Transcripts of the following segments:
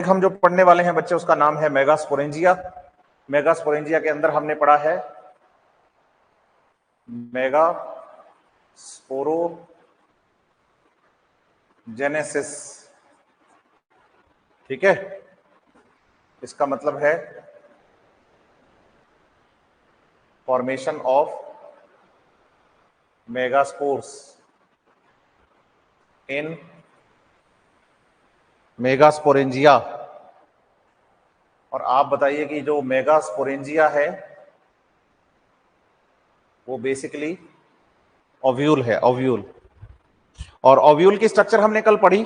हम जो पढ़ने वाले हैं बच्चे उसका नाम है मेगास्पोरेंजिया। मेगास्पोरेंजिया के अंदर हमने पढ़ा है मेगास्पोरोजेनेसिस। ठीक है, इसका मतलब है formation of megaspores in megasporangia. और आप बताइए कि जो मेगास्पोरेंजिया है वो बेसिकली ओव्यूल है, ओव्यूल। और ओव्यूल की स्ट्रक्चर हमने कल पढ़ी,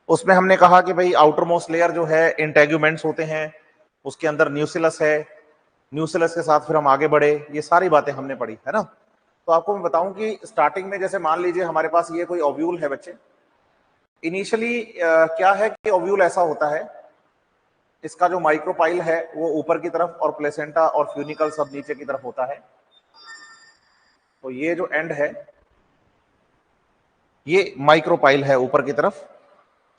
उसमें हमने कहा कि भाई आउटर मोस्ट लेयर जो है इंटेग्यूमेंट्स होते हैं, उसके अंदर न्यूसिलस है, न्यूसिलस के साथ फिर हम आगे बढ़े, ये सारी बातें हमने पढ़ी है ना। तो आपको मैं बताऊं कि स्टार्टिंग में जैसे मान लीजिए हमारे पास ये कोई ओव्यूल है बच्चे। इनिशियली क्या है कि ओव्यूल ऐसा होता है, इसका जो माइक्रोपाइल है वो ऊपर की तरफ और प्लेसेंटा और फ्यूनिकल सब नीचे की तरफ होता है। तो ये जो एंड है ये माइक्रोपाइल है ऊपर की तरफ,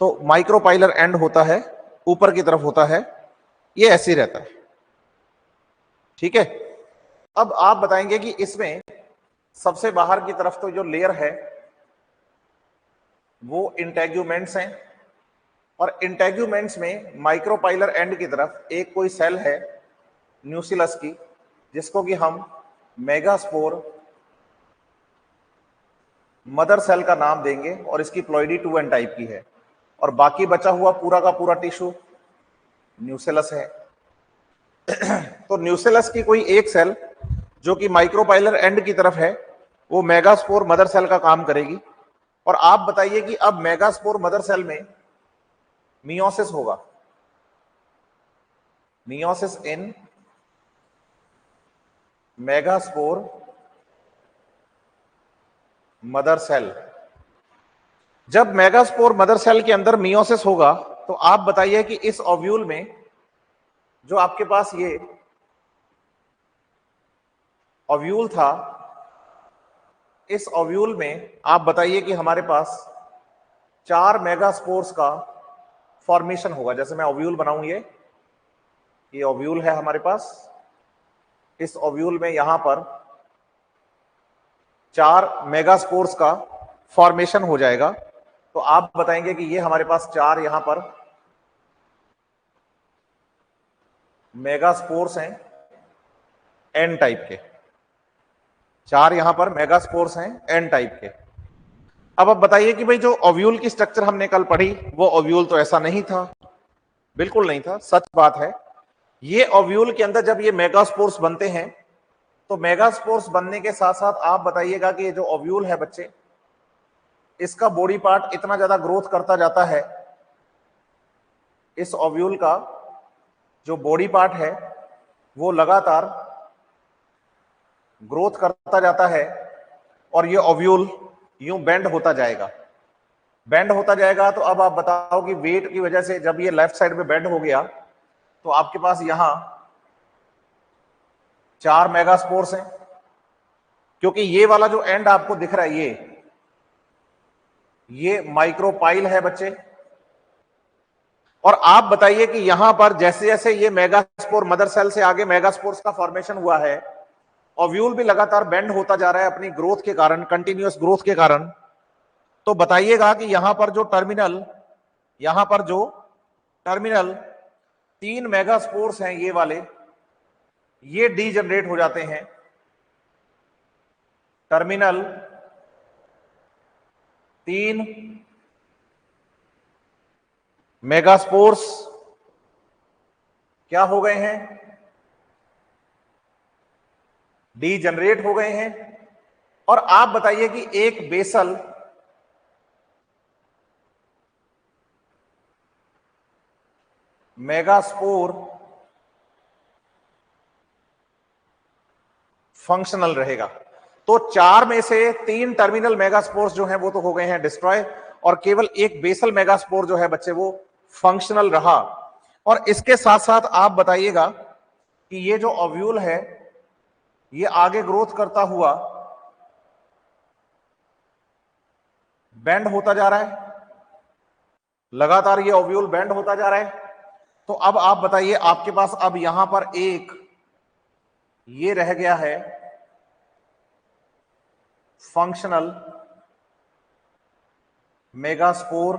तो माइक्रोपाइलर एंड होता है, ऊपर की तरफ होता है, ये ऐसे ही रहता है। ठीक है, अब आप बताएंगे कि इसमें सबसे बाहर की तरफ तो जो लेयर है वो इंटेग्यूमेंट्स हैं, और इंटेग्यूमेंट्स में माइक्रोपाइलर एंड की तरफ एक कोई सेल है न्यूसिलस की, जिसको कि हम मेगास्पोर मदर सेल का नाम देंगे, और इसकी प्लॉइडी 2n टाइप की है, और बाकी बचा हुआ पूरा का पूरा टिश्यू न्यूसिलस है। तो न्यूसिलस की कोई एक सेल जो कि माइक्रोपाइलर एंड की तरफ है वो मेगास्पोर मदर सेल का काम करेगी। और आप बताइए कि अब मेगास्पोर मदर सेल में मियोसिस होगा, meiosis in megaspore mother cell. जब मेगास्पोर मदर सेल के अंदर मियोसिस होगा तो आप बताइए कि इस ओव्यूल में जो आपके पास ये ओव्यूल था, इस ओव्यूल में आप बताइए कि हमारे पास 4 मेगास्पोर्स का फॉर्मेशन होगा। जैसे मैं ओव्यूल बनाऊं, ये ओव्यूल है हमारे पास, इस ओव्यूल में यहां पर 4 मेगास्पोर्स का फॉर्मेशन हो जाएगा। तो आप बताएंगे कि ये हमारे पास 4 यहां पर मेगास्पोर्स हैं एन टाइप के, 4 यहां पर मेगास्पोर्स हैं एन टाइप के। अब बताइए कि भाई जो ओव्यूल की स्ट्रक्चर हमने कल पढ़ी वो ओव्यूल तो ऐसा नहीं था, बिल्कुल नहीं था, सच बात है। ये ओव्यूल के अंदर जब ये मेगास्पोर्स बनते हैं तो मेगास्पोर्स बनने के साथ साथ आप बताइएगा कि ये जो ओव्यूल है बच्चे, इसका बॉडी पार्ट इतना ज्यादा ग्रोथ करता जाता है, इस ओव्यूल का जो बॉडी पार्ट है वो लगातार ग्रोथ करता जाता है, और ये ओव्यूल यूं बेंड होता जाएगा, बेंड होता जाएगा। तो अब आप बताओ कि वेट की वजह से जब ये लेफ्ट साइड में बेंड हो गया तो आपके पास यहां 4 मेगास्पोर्स हैं, क्योंकि ये वाला जो एंड आपको दिख रहा है ये माइक्रोपाइल है बच्चे। और आप बताइए कि यहां पर जैसे जैसे ये मेगास्पोर मदर सेल से आगे मेगास्पोर्स का फॉर्मेशन हुआ है, ओव्यूल भी लगातार बेंड होता जा रहा है अपनी ग्रोथ के कारण, कंटिन्यूअस ग्रोथ के कारण। तो बताइएगा कि यहां पर जो टर्मिनल 3 मेगास्पोर्स हैं ये वाले, ये डीजनरेट हो जाते हैं। टर्मिनल 3 मेगास्पोर्स क्या हो गए हैं, डीजनरेट हो गए हैं। और आप बताइए कि एक बेसल मेगास्पोर फंक्शनल रहेगा। तो 4 में से 3 टर्मिनल मेगास्पोर्स जो हैं वो तो हो गए हैं डिस्ट्रॉय, और केवल एक बेसल मेगास्पोर जो है बच्चे वो फंक्शनल रहा। और इसके साथ साथ आप बताइएगा कि ये जो ओव्यूल है ये आगे ग्रोथ करता हुआ बेंड होता जा रहा है, लगातार ये ओव्यूल बेंड होता जा रहा है। तो अब आप बताइए, आपके पास अब यहां पर एक ये रह गया है फंक्शनल मेगास्पोर,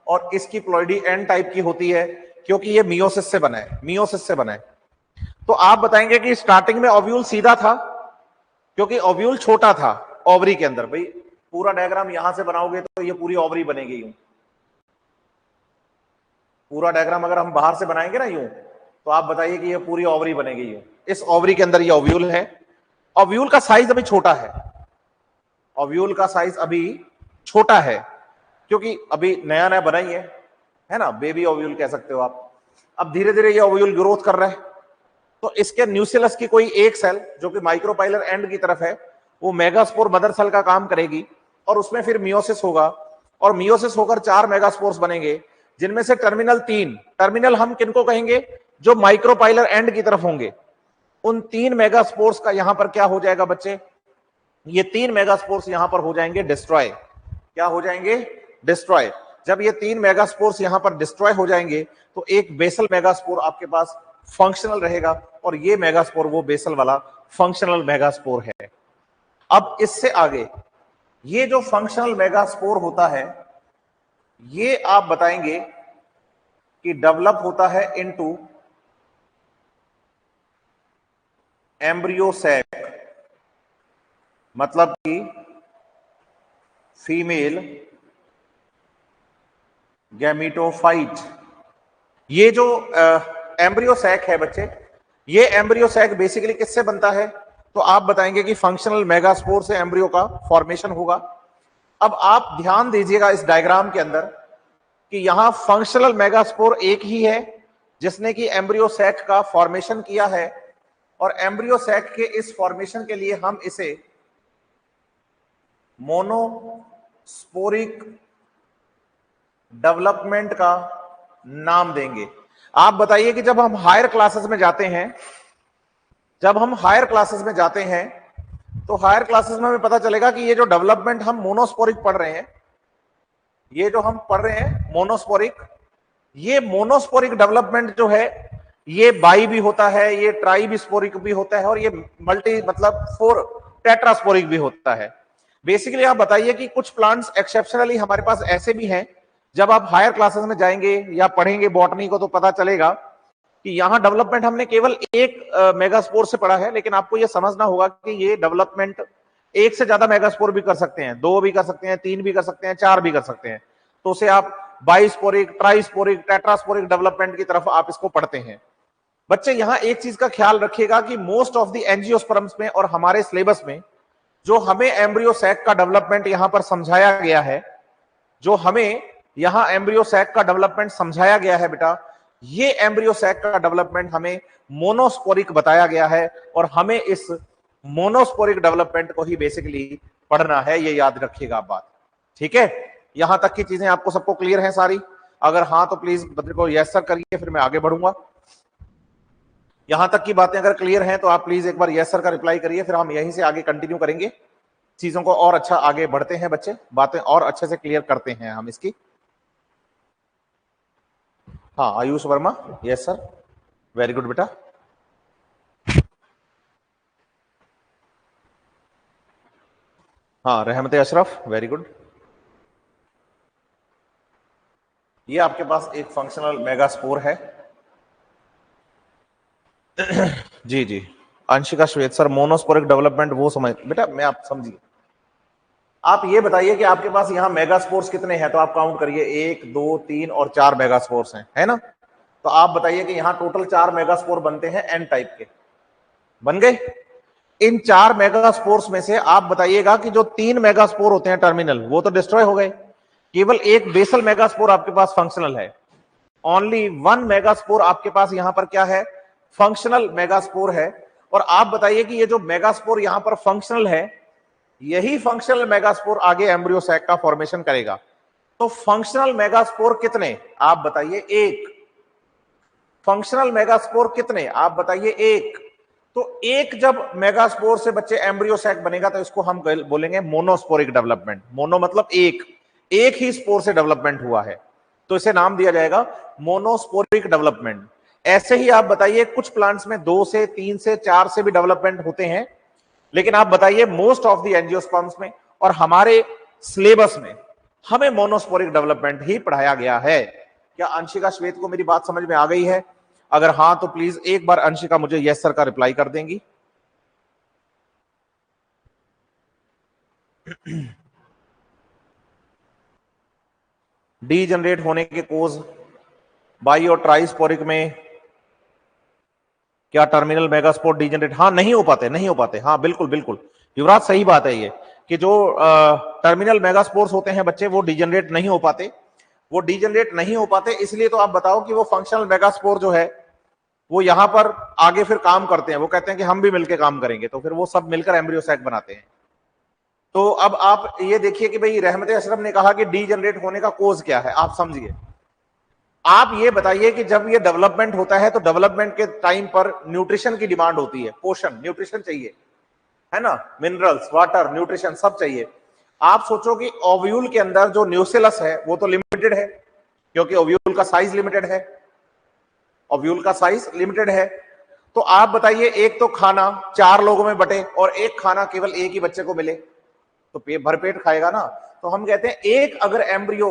और इसकी प्लॉइडी एन टाइप की होती है क्योंकि ये मियोसिस से बना है, मियोसिस से बना है। तो आप बताएंगे कि स्टार्टिंग में ओव्यूल सीधा था क्योंकि ओव्यूल छोटा था ओवरी के अंदर। भाई पूरा डायग्राम यहां से बनाओगे तो ये पूरी ओवरी बनेगी यूं। पूरा डायग्राम अगर हम बाहर से बनाएंगे ना यूं, तो आप बताइए कि ये पूरी ओवरी बनेगी यूं। इस ओवरी के अंदर ये ओव्यूल है। ओव्यूल का साइज अभी छोटा है, ओव्यूल का साइज अभी छोटा है क्योंकि अभी नया नया बना ही है ना, बेबी ओव्यूल कह सकते हो आप। अब धीरे धीरे ये ओव्यूल ग्रोथ कर रहा है। तो इसके न्यूक्लियस की कोई एक सेल जो कि माइक्रोपाइलर एंड की तरफ है, वो मेगास्पोर मदर सेल का काम करेगी और उसमें फिर मियोसिस होगा, और मियोसिस होकर 4 मेगास्पोर्स बनेंगे, जिनमें से टर्मिनल 3, टर्मिनल हम किनको कहेंगे, जो माइक्रोपाइलर एंड की तरफ होंगे, उन 3 मेगास्पोर्स का यहां पर क्या हो जाएगा बच्चे, ये 3 मेगास्पोर्स यहां पर हो जाएंगे डिस्ट्रॉय। क्या हो जाएंगे? डिस्ट्रॉय। जब ये 3 मेगास्पोर्स यहां पर डिस्ट्रॉय हो जाएंगे तो एक बेसल मेगास्पोर आपके पास फंक्शनल रहेगा, और ये मेगास्पोर वो बेसल वाला फंक्शनल मेगास्पोर है। अब इससे आगे ये जो फंक्शनल मेगास्पोर होता है, ये आप बताएंगे कि डेवलप होता है इनटू एम्ब्रियो सैक, मतलब कि फीमेल गैमीटोफाइट। ये जो एम्ब्रियो सैक है बच्चे, ये एम्ब्रियो सैक बेसिकली किससे बनता है? तो आप बताएंगे कि फंक्शनल मेगास्पोर से एम्ब्रियो का फॉर्मेशन होगा। अब आप ध्यान दीजिएगा इस डायग्राम के अंदर कि यहां फंक्शनल मेगास्पोर एक ही है जिसने कि एम्ब्रियो सैक का फॉर्मेशन किया है, और एम्ब्रियो सैक के इस फॉर्मेशन के लिए हम इसे मोनोस्पोरिक डेवलपमेंट का नाम देंगे। आप बताइए कि जब हम हायर क्लासेस में जाते हैं, जब हम हायर क्लासेस में जाते हैं तो हायर क्लासेस में हमें पता चलेगा कि ये जो डेवलपमेंट हम मोनोस्पोरिक पढ़ रहे हैं, ये जो हम पढ़ रहे हैं मोनोस्पोरिक, ये मोनोस्पोरिक डेवलपमेंट जो है ये बाई भी होता है, ये ट्राई भी स्पोरिक भी होता है, और ये मल्टी मतलब 4 टेट्रास्पोरिक भी होता है। बेसिकली आप बताइए कि कुछ प्लांट्स एक्सेप्शनली हमारे पास ऐसे भी हैं, जब आप हायर क्लासेस में जाएंगे या पढ़ेंगे बॉटनी को तो पता चलेगा कि यहां डेवलपमेंट हमने केवल एक मेगास्पोर से पढ़ा है, लेकिन आपको यह समझना होगा कि ये डेवलपमेंट एक से ज्यादा मेगास्पोर भी कर सकते हैं, 2 भी कर सकते हैं, 3 भी कर सकते हैं, 4 भी कर सकते हैं। तो उसे आप बाइस्पोरिक, ट्राइस्पोरिक, टेट्रास्पोरिक डेवलपमेंट की तरफ आप इसको पढ़ते हैं। बच्चे यहां एक चीज का ख्याल रखिएगा कि मोस्ट ऑफ द एंजियोस्पर्म्स में और हमारे सिलेबस में जो हमें एम्ब्रियो सैक का डेवलपमेंट यहां पर समझाया गया है, जो हमें यहां एम्ब्रियो सैक का डेवलपमेंट समझाया गया है बेटा, ये एम्ब्रियो सैक का डेवलपमेंट हमें मोनोस्पोरिक बताया गया है, और हमें इस मोनोस्पोरिक डेवलपमेंट को ही बेसिकली पढ़ना है। ये याद रखिएगा आप बात, ठीक है? यहां तक की चीजें आपको सबको क्लियर हैं सारी? अगर हाँ तो प्लीज बच्चे को यस सर करिए, फिर मैं आगे बढ़ूंगा। यहां तक की बातें अगर क्लियर हैं तो आप प्लीज एक बार यस सर का रिप्लाई करिए, फिर हम यहीं से आगे कंटिन्यू करेंगे, चीजों को और अच्छा आगे बढ़ते हैं बच्चे, बातें और अच्छे से क्लियर करते हैं हम इसकी। हाँ Ayush Verma, yes sir, very good बेटा। हाँ रहमत अशरफ, वेरी गुड। ये आपके पास एक फंक्शनल मेगास्पोर है। जी जी, अंशिका श्वेत सर, मोनोस्पोरिक डेवलपमेंट वो समझ बेटा, मैं आप समझिए। आप ये बताइए कि आपके पास यहाँ मेगास्पोर्स कितने हैं, तो आप काउंट करिए, 1 2 3 और 4 मेगास्पोर्स हैं, है ना? तो आप बताइए कि यहाँ टोटल 4 मेगास्पोर बनते हैं एन टाइप के, बन गए? इन 4 मेगास्पोर्स में से आप बताइएगा कि जो 3 मेगास्पोर होते हैं टर्मिनल, वो तो डिस्ट्रॉय हो गए, केवल एक बेसल मेगास्पोर आपके पास फंक्शनल है। ओनली 1 मेगास्पोर आपके पास यहां पर क्या है? फंक्शनल मेगास्पोर है। और आप बताइए कि ये जो मेगास्पोर यहां पर फंक्शनल है, यही फंक्शनल मेगास्पोर आगे एम्ब्रियो सैक का फॉर्मेशन करेगा। तो फंक्शनल मेगास्पोर कितने आप बताइए? 1। फंक्शनल मेगास्पोर कितने आप बताइए? 1। तो एक जब मेगास्पोर से बच्चे एम्ब्रियो सैक बनेगा तो इसको हम बोलेंगे मोनोस्पोरिक डेवलपमेंट। मोनो मतलब एक ही स्पोर से डेवलपमेंट हुआ है, तो इसे नाम दिया जाएगा मोनोस्पोरिक डेवलपमेंट। ऐसे ही आप बताइए कुछ प्लांट्स में 2 से 3 से 4 से भी डेवलपमेंट होते हैं, लेकिन आप बताइए मोस्ट ऑफ द एंजियोस्पर्म्स में और हमारे सिलेबस में हमें मोनोस्पोरिक डेवलपमेंट ही पढ़ाया गया है। क्या अंशिका श्वेत को मेरी बात समझ में आ गई है? अगर हां तो प्लीज एक बार अंशिका मुझे यस सर का रिप्लाई कर देंगी। डी जनरेट होने के कोज बाई और ट्राइस्पोरिक में क्या टर्मिनल मेगास्पोर डी जनरेट? हाँ, नहीं हो पाते, नहीं हो पाते। हाँ बिल्कुल बिल्कुल युवराज, सही बात है ये कि जो टर्मिनल मेगास्पोर्स होते हैं बच्चे, वो डीजनरेट नहीं हो पाते। वो डीजनरेट नहीं हो पाते इसलिए तो आप बताओ कि वो फंक्शनल मेगास्पोर जो है वो यहां पर आगे फिर काम करते हैं। वो कहते हैं कि हम भी मिलकर काम करेंगे, तो फिर वो सब मिलकर एम्ब्रियो सैक बनाते हैं। तो अब आप ये देखिए कि भाई रहमत अशरफ ने कहा कि डी जनरेट होने का कोज क्या है, आप समझिए। आप ये बताइए कि जब ये डेवलपमेंट होता है तो डेवलपमेंट के टाइम पर न्यूट्रिशन की डिमांड होती है, पोषण, न्यूट्रिशन चाहिए, है ना, मिनरल्स, वाटर, न्यूट्रिशन सब चाहिए। आप सोचो कि ओव्यूल के अंदर जो न्यूसिलस है वो तो लिमिटेड है, क्योंकि ओव्यूल का साइज लिमिटेड है, ओव्यूल का साइज लिमिटेड है। तो आप बताइए एक तो खाना 4 लोगों में बटे और एक खाना केवल एक ही बच्चे को मिले, तो भरपेट खाएगा ना। तो हम कहते हैं एक अगर एम्ब्रियो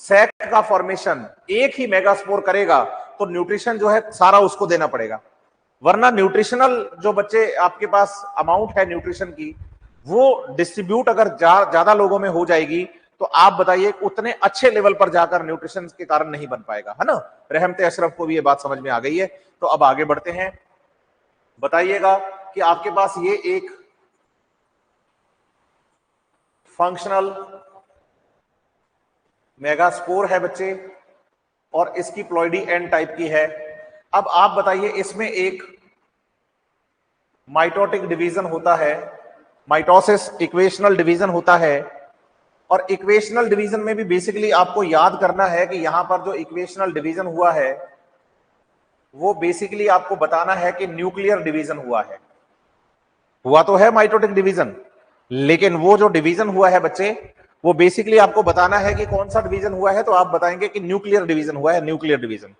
सैक का फॉर्मेशन एक ही मेगास्पोर करेगा तो न्यूट्रिशन जो है सारा उसको देना पड़ेगा, वरना न्यूट्रिशनल जो बच्चे आपके पास अमाउंट है न्यूट्रिशन की वो डिस्ट्रीब्यूट अगर ज्यादा लोगों में हो जाएगी तो आप बताइए उतने अच्छे लेवल पर जाकर न्यूट्रिशन के कारण नहीं बन पाएगा, है ना। रहमत अशरफ को भी ये बात समझ में आ गई है। तो अब आगे बढ़ते हैं, बताइएगा कि आपके पास ये एक फंक्शनल मेगास्पोर है बच्चे और इसकी प्लॉइडी एन टाइप की है। अब आप बताइए इसमें एक माइटोटिक डिवीजन होता है, माइटोसिस इक्वेशनल डिवीजन होता है, और इक्वेशनल डिवीजन में भी बेसिकली आपको याद करना है कि यहां पर जो इक्वेशनल डिवीजन हुआ है वो बेसिकली आपको बताना है कि न्यूक्लियर डिवीजन हुआ है। हुआ तो है माइटोटिक डिवीजन, लेकिन वो जो डिवीजन हुआ है बच्चे वो बेसिकली आपको बताना है कि कौन सा डिवीजन हुआ है। तो आप बताएंगे कि न्यूक्लियर डिवीजन हुआ है। न्यूक्लियर डिवीजन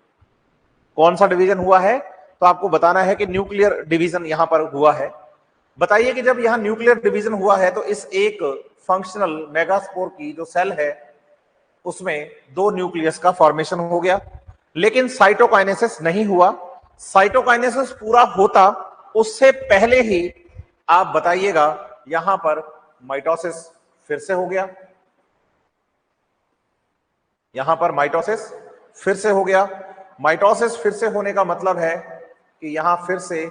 कौन सा डिवीजन हुआ है तो आपको बताना है कि न्यूक्लियर डिवीजन यहां पर हुआ है। बताइए कि जब यहां न्यूक्लियर डिवीजन हुआ है तो इस एक फंक्शनल मेगास्पोर की जो सेल है उसमें 2 न्यूक्लियस का फॉर्मेशन हो गया, लेकिन साइटोकाइनेसिस नहीं हुआ। साइटोकाइनेसिस पूरा होता उससे पहले ही आप बताइएगा यहां पर माइटोसिस फिर से हो गया, यहां पर माइटोसिस फिर से हो गया। माइटोसिस फिर से होने का मतलब है कि यहां फिर से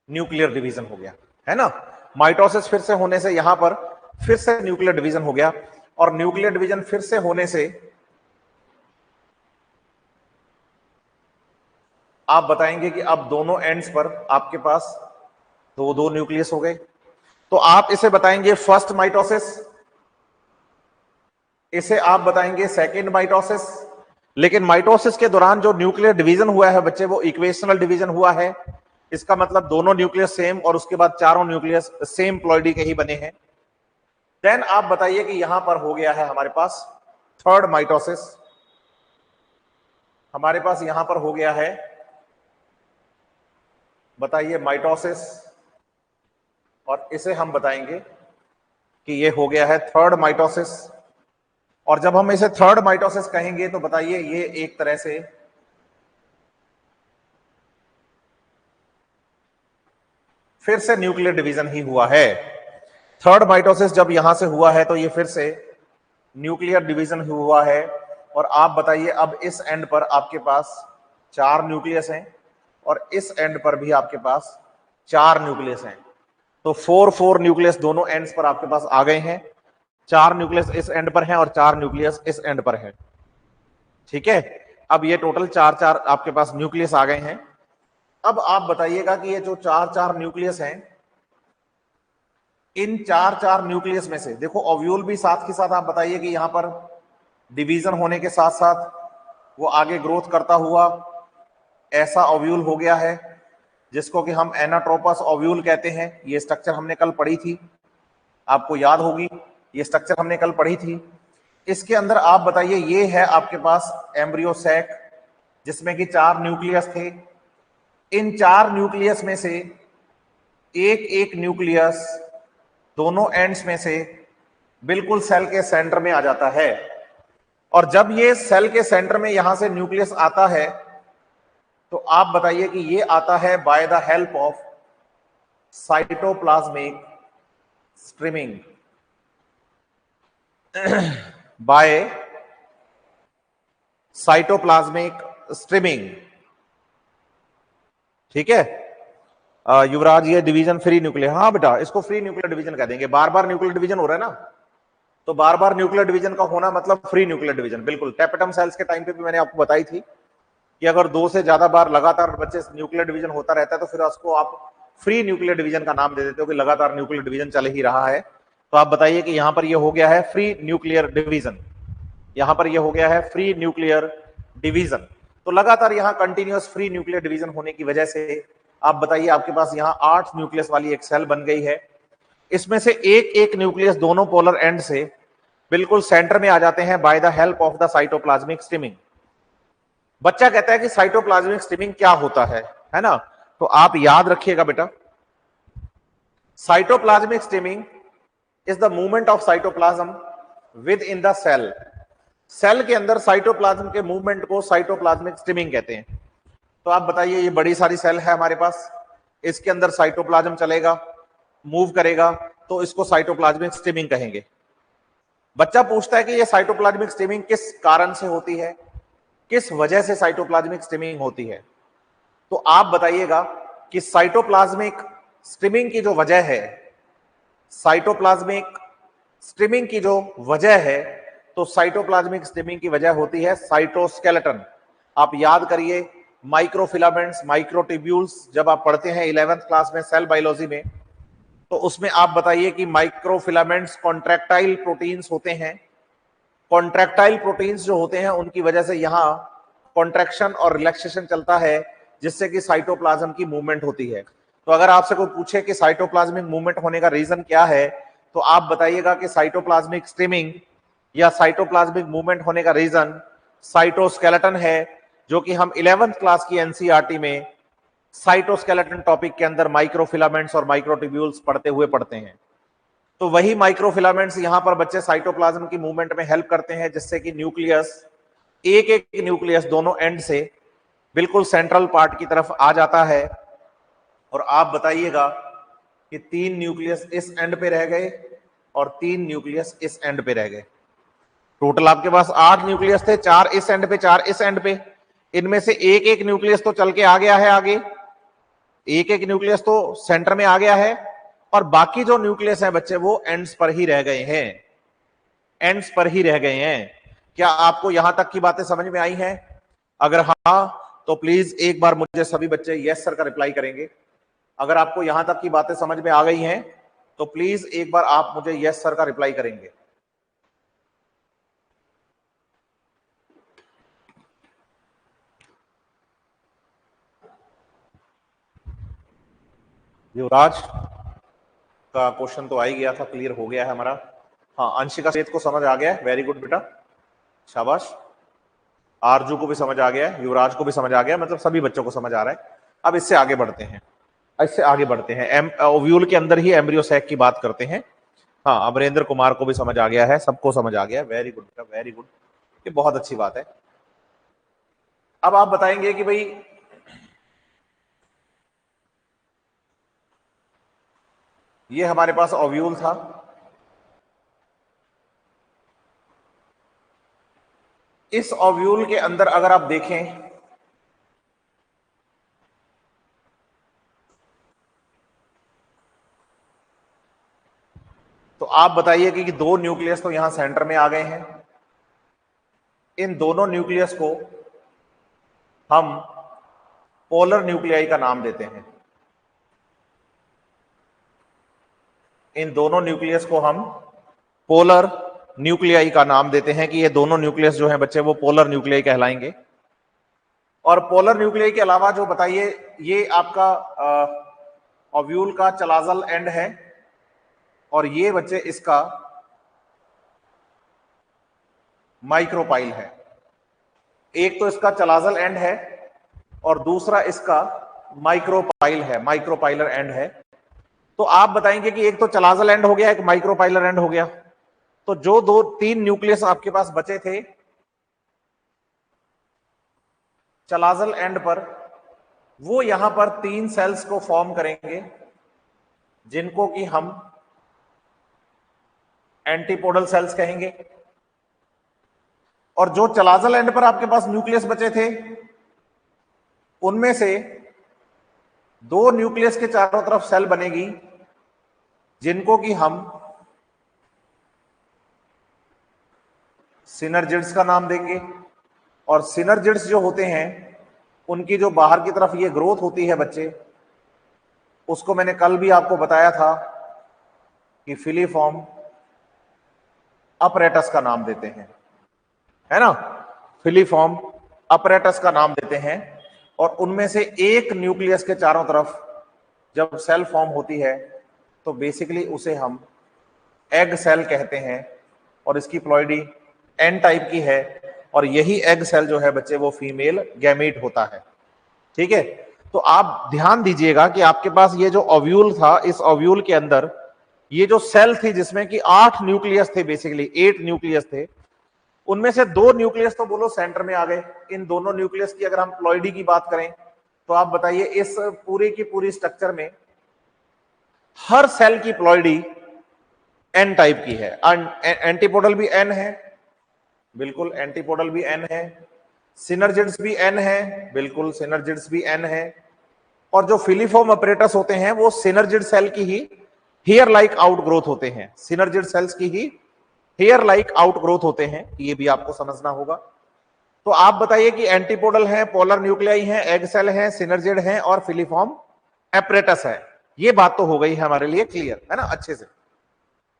न्यूक्लियर डिवीजन हो गया, है ना। माइटोसिस फिर से होने से यहां पर फिर से न्यूक्लियर डिवीजन हो गया, और न्यूक्लियर डिवीजन फिर से होने से आप बताएंगे कि अब दोनों एंड्स पर आपके पास दो न्यूक्लियस हो गए। तो आप इसे बताएंगे फर्स्ट माइटोसिस, इसे आप बताएंगे सेकेंड माइटोसिस। लेकिन माइटोसिस के दौरान जो न्यूक्लियर डिवीजन हुआ है बच्चे वो इक्वेशनल डिवीजन हुआ है। इसका मतलब दोनों न्यूक्लियस सेम और उसके बाद चारों न्यूक्लियस सेम प्लॉइडी के ही बने हैं। देन आप बताइए कि यहां पर हो गया है हमारे पास थर्ड माइटोसिस, हमारे पास यहां पर हो गया है, बताइए माइटोसिस, और इसे हम बताएंगे कि ये हो गया है थर्ड माइटोसिस। और जब हम इसे थर्ड माइटोसिस कहेंगे तो बताइए ये एक तरह से फिर से न्यूक्लियर डिवीजन ही हुआ है। थर्ड माइटोसिस जब यहां से हुआ है तो ये फिर से न्यूक्लियर डिवीजन हुआ है। और आप बताइए अब इस एंड पर आपके पास 4 न्यूक्लियस हैं और इस एंड पर भी आपके पास 4 न्यूक्लियस हैं। तो 4 न्यूक्लियस दोनों एंड्स पर आपके पास आ गए हैं। 4 न्यूक्लियस इस एंड पर हैं और 4 न्यूक्लियस इस एंड पर हैं, ठीक है। अब ये टोटल 4 आपके पास न्यूक्लियस आ गए हैं। अब आप बताइएगा कि ये जो 4 न्यूक्लियस हैं, इन 4 न्यूक्लियस में से देखो ओव्यूल भी साथ के साथ आप बताइए कि यहां पर डिवीजन होने के साथ साथ वो आगे ग्रोथ करता हुआ ऐसा ओव्यूल हो गया है जिसको कि हम एनाट्रोपस ओव्यूल कहते हैं। ये स्ट्रक्चर हमने कल पढ़ी थी, आपको याद होगी। ये स्ट्रक्चर हमने कल पढ़ी थी। इसके अंदर आप बताइए, ये है आपके पास एम्ब्रियो सैक जिसमें कि 4 न्यूक्लियस थे। इन 4 न्यूक्लियस में से एक एक न्यूक्लियस दोनों एंड्स में से बिल्कुल सेल के सेंटर में आ जाता है। और जब ये सेल के सेंटर में यहां से न्यूक्लियस आता है तो आप बताइए कि ये आता है by the help of cytoplasmic streaming. By cytoplasmic streaming, ठीक है। युवराज, ये डिवीजन फ्री न्यूक्लियर, हाँ बेटा इसको फ्री न्यूक्लियर डिवीजन कह देंगे। बार बार न्यूक्लियर डिवीजन हो रहा है ना, तो बार बार न्यूक्लियर डिवीजन का होना मतलब फ्री न्यूक्लियर डिवीजन। बिल्कुल, टैपेटम सेल्स के टाइम पे भी मैंने आपको बताई थी कि अगर 2 से ज्यादा बार लगातार बच्चे न्यूक्लियर डिवीजन होता रहता है तो फिर उसको आप फ्री न्यूक्लियर डिवीजन का नाम दे देते हो कि लगातार न्यूक्लियर डिवीजन चल ही रहा है। तो आप बताइए कि यहां पर ये हो गया है फ्री न्यूक्लियर डिवीजन, यहां पर ये हो गया है फ्री न्यूक्लियर डिवीजन। तो लगातार यहां कंटिन्यूअस फ्री न्यूक्लियर डिवीजन होने की वजह से आप बताइए आपके पास यहां 8 न्यूक्लियस वाली एक सेल बन गई है। इसमें से एक एक न्यूक्लियस दोनों पोलर एंड से बिल्कुल सेंटर में आ जाते हैं bye the help of the cytoplasmic streaming. बच्चा कहता है कि साइटोप्लाज्मिक स्ट्रीमिंग क्या होता है ना। तो आप याद रखिएगा बेटा, cytoplasmic streaming is the movement of cytoplasm within the cell. Cell के अंदर साइटोप्लाज्म के मूवमेंट को साइटोप्लाज्मिक स्ट्रीमिंग कहते हैं। तो आप बताइए, ये बड़ी सारी सेल है हमारे पास, इसके अंदर साइटोप्लाज्म चलेगा, मूव करेगा, तो इसको साइटोप्लाज्मिक स्ट्रीमिंग कहेंगे। बच्चा पूछता है कि ये साइटोप्लाज्मिक स्ट्रीमिंग किस कारण से होती है, किस वजह से साइटोप्लाज्मिक स्ट्रीमिंग होती है। तो आप बताइएगा कि साइटोप्लाज्मिक स्ट्रीमिंग की जो वजह है, साइटोप्लाज्मिक स्ट्रीमिंग की जो वजह है, तो साइटोप्लाज्मिक स्ट्रीमिंग की वजह होती है साइटोस्केलेटन। आप याद करिए माइक्रोफिलामेंट्स, माइक्रोट्यूब्यूल्स जब आप पढ़ते हैं 11th क्लास में सेल बायोलॉजी में, तो उसमें आप बताइए कि माइक्रोफिलामेंट्स कॉन्ट्रैक्टाइल प्रोटीन्स होते हैं। कॉन्ट्रैक्टाइल प्रोटीन्स जो होते हैं उनकी वजह से यहां कॉन्ट्रैक्शन और रिलैक्सेशन चलता है, जिससे कि साइटोप्लाज्म की मूवमेंट होती है। तो अगर आपसे कोई पूछे कि साइटोप्लाज्मिक मूवमेंट होने का रीजन क्या है, तो आप बताइएगा कि साइटोप्लाज्मिक स्ट्रीमिंग या साइटोप्लाज्मिक मूवमेंट होने का रीजन साइटोस्केलेटन है, जो कि हम 11th क्लास की एनसीईआरटी में साइटोस्केलेटन टॉपिक के अंदर माइक्रोफिलामेंट्स और माइक्रोट्यूब्यूल्स पढ़ते हैं। तो वही माइक्रोफिलामेंट्स यहां पर बच्चे साइटोप्लाज्म की मूवमेंट में हेल्प करते हैं, जिससे कि न्यूक्लियस, एक एक न्यूक्लियस दोनों एंड से बिल्कुल सेंट्रल पार्ट की तरफ आ जाता है। और आप बताइएगा कि 3 न्यूक्लियस इस एंड पे रह गए और 3 न्यूक्लियस इस एंड पे रह गए। टोटल आपके पास 8 न्यूक्लियस थे, 4 इस एंड पे, 4 इस एंड पे। इनमें से एक एक न्यूक्लियस तो चल के आ गया है आगे, एक एक न्यूक्लियस तो सेंटर में आ गया है, और बाकी जो न्यूक्लियस है बच्चे वो एंड्स पर ही रह गए हैं, एंड्स पर ही रह गए हैं। क्या आपको यहां तक की बातें समझ में आई हैं? अगर हां तो प्लीज एक बार मुझे सभी बच्चे यस सर का रिप्लाई करेंगे। अगर आपको यहां तक की बातें समझ में आ गई हैं तो प्लीज एक बार आप मुझे यस सर का रिप्लाई करेंगे। युवराज का क्वेश्चन तो आ ही गया था, क्लियर हो गया है हमारा। हाँ, अंशिका सेठ को समझ आ गया है, वेरी गुड बेटा, शाबाश। आरजू को भी समझ आ गया है, युवराज को भी समझ आ गया, मतलब सभी बच्चों को समझ आ रहा है। अब इससे आगे बढ़ते हैं, ओव्यूल के अंदर ही एम्ब्रियो सैक की बात करते हैं। हाँ, अमरेंद्र कुमार को भी समझ आ गया है, सबको समझ आ गया है, वेरी गुड बेटा, वेरी गुड, ये बहुत अच्छी बात है। अब आप बताएंगे कि भाई ये हमारे पास ओव्यूल था, इस ओव्यूल के अंदर अगर आप देखें तो आप बताइए कि 2 न्यूक्लियस तो यहां सेंटर में आ गए हैं। इन दोनों न्यूक्लियस को हम पोलर न्यूक्लियाई का नाम देते हैं। इन दोनों न्यूक्लियस को हम पोलर न्यूक्लियाई का नाम देते हैं कि ये दोनों न्यूक्लियस जो हैं बच्चे वो पोलर न्यूक्लियाई कहलाएंगे। और पोलर न्यूक्लियाई के अलावा जो बताइए, ये आपका ओव्यूल का चलाजल एंड है और ये बच्चे इसका माइक्रोपाइल है। एक तो इसका चलाजल एंड है और दूसरा इसका माइक्रोपाइल है, माइक्रोपाइलर एंड है। तो आप बताएंगे कि एक तो चलाजल एंड हो गया, एक माइक्रोपाइलर एंड हो गया, तो जो दो तीन न्यूक्लियस आपके पास बचे थे चलाजल एंड पर, वो यहां पर तीन सेल्स को फॉर्म करेंगे जिनको कि हम एंटीपोडल सेल्स कहेंगे। और जो चलाजल एंड पर आपके पास न्यूक्लियस बचे थे उनमें से दो न्यूक्लियस के चारों तरफ सेल बनेगी जिनको कि हम सिनर्जिड्स का नाम देंगे। और सिनर्जिड्स जो होते हैं उनकी जो बाहर की तरफ ये ग्रोथ होती है बच्चे, उसको मैंने कल भी आपको बताया था कि फिलीफॉर्म अपरेटस का नाम देते हैं, है ना, फिलीफॉर्म अपरेटस का नाम देते हैं। और उनमें से एक न्यूक्लियस के चारों तरफ जब सेल फॉर्म होती है तो बेसिकली उसे हम एग सेल कहते हैं और इसकी प्लॉइडी एन टाइप की है। और यही एग सेल जो है बच्चे वो फीमेल गैमीट होता है। ठीक है, तो आप ध्यान दीजिएगा कि आपके पास ये जो ओव्यूल था, इस ओव्यूल के अंदर ये जो सेल थी जिसमें कि 8 न्यूक्लियस थे, बेसिकली 8 न्यूक्लियस थे, उनमें से 2 न्यूक्लियस तो बोलो सेंटर में आ गए। इन दोनों न्यूक्लियस की अगर हम प्लॉइडी की बात करें तो आप बताइए इस पूरी की पूरी स्ट्रक्चर में हर सेल की प्लॉइडी एन टाइप की है। एंटीपोडल भी एन है, बिल्कुल एंटीपोडल भी एन है। सिनर्जिड्स भी एन है, बिल्कुल सिनर्जिड्स भी एन है। और जो फिलीफॉर्म अपरेटस होते हैं वो सिनर्जिड सेल की ही हेयर लाइक आउटग्रोथ होते हैं, सिनर्जिड सेल्स की ही हेयर लाइक आउटग्रोथ होते हैं, ये भी आपको समझना होगा। तो आप बताइए कि एंटीपोडल है, पोलर न्यूक्लियाई है, एग सेल है, सिनर्जिड है और फिलीफॉर्म एपरेटस है। ये बात तो हो गई है हमारे लिए क्लियर, है ना, अच्छे से।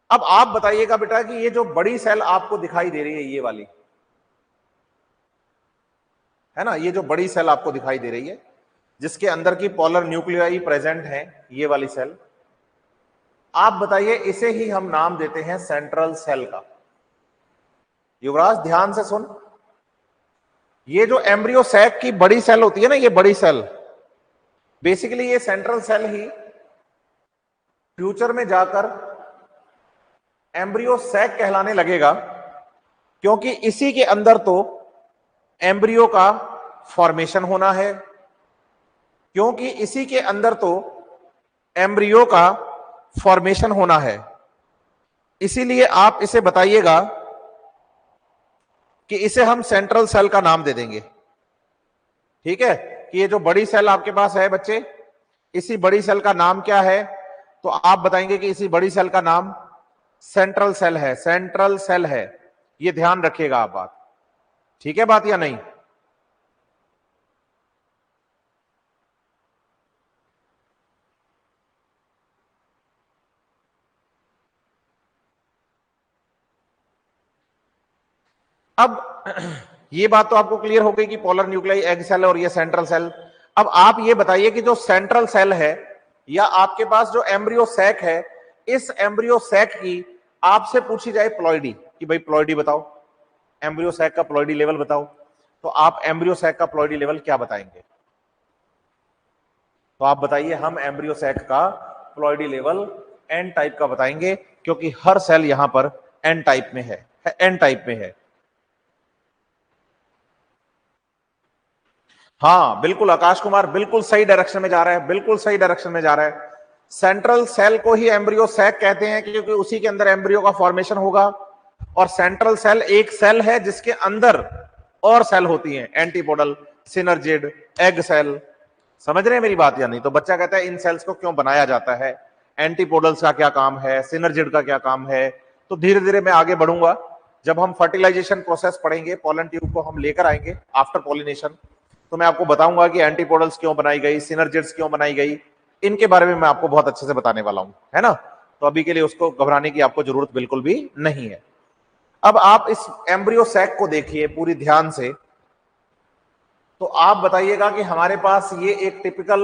अब आप बताइएगा बेटा कि ये जो बड़ी सेल आपको दिखाई दे रही है ये वाली, है ना, ये जो बड़ी सेल आपको दिखाई दे रही है जिसके अंदर की पोलर न्यूक्लियाई प्रेजेंट है, ये वाली सेल, आप बताइए इसे ही हम नाम देते हैं सेंट्रल सेल का। युवराज ध्यान से सुन, ये जो एम्ब्रियो सैक की बड़ी सेल होती है ना, ये बड़ी सेल, बेसिकली ये सेंट्रल सेल ही फ्यूचर में जाकर एम्ब्रियो सैक कहलाने लगेगा, क्योंकि इसी के अंदर तो एम्ब्रियो का फॉर्मेशन होना है, क्योंकि इसी के अंदर तो एम्ब्रियो का फॉर्मेशन होना है। इसीलिए आप इसे बताइएगा कि इसे हम सेंट्रल सेल का नाम दे देंगे। ठीक है, कि ये जो बड़ी सेल आपके पास है बच्चे, इसी बड़ी सेल का नाम क्या है, तो आप बताएंगे कि इसी बड़ी सेल का नाम सेंट्रल सेल है, सेंट्रल सेल है। ये ध्यान रखिएगा आप बात, ठीक है बात या नहीं? अब ये बात तो आपको क्लियर हो गई कि पोलर न्यूक्लियाई एग सेल और ये सेंट्रल सेल। अब आप ये बताइए कि जो सेंट्रल सेल है या आपके पास जो एम्ब्रियो सैक है, इस एम्ब्रियो सैक की आपसे पूछी जाए प्लॉइडी कि भाई प्लॉइडी बताओ, एम्ब्रियो सैक का प्लॉइडी लेवल बताओ, तो आप एम्ब्रियो सैक का प्लॉइडी लेवल क्या बताएंगे? तो आप बताइए हम एम्ब्रियो सैक का प्लॉइडी लेवल एन टाइप का बताएंगे, क्योंकि हर सेल यहां पर एन टाइप में है, एन टाइप में है। हाँ बिल्कुल आकाश कुमार, बिल्कुल सही डायरेक्शन में जा रहा है, बिल्कुल सही डायरेक्शन में जा रहा है। सेंट्रल सेल को ही एम्ब्रियो सैक कहते हैं क्योंकि उसी के अंदर एम्ब्रियो का फॉर्मेशन होगा। और सेंट्रल सेल एक सेल है जिसके अंदर और सेल होती हैं, एंटीपोडल, सिनर्जिड, एग सेल। समझ रहे हैं मेरी बात या नहीं? तो बच्चा कहता है इन सेल्स को क्यों बनाया जाता है, एंटीपोडल्स का क्या काम है, सिनर्जिड का क्या काम है। तो धीरे धीरे मैं आगे बढ़ूंगा, जब हम फर्टिलाइजेशन प्रोसेस पढ़ेंगे, पोलन ट्यूब को हम लेकर आएंगे आफ्टर पॉलिनेशन, तो मैं आपको बताऊंगा कि एंटीपोडल्स क्यों बनाई गई, सिनर्जिड्स क्यों बनाई गई, इनके बारे में मैं आपको बहुत अच्छे से बताने वाला हूं, है ना। तो अभी के लिए उसको घबराने की आपको जरूरत बिल्कुल भी नहीं है। अब आप इस एम्ब्रियो सैक को देखिए पूरी ध्यान से, तो आप बताइएगा कि हमारे पास ये एक टिपिकल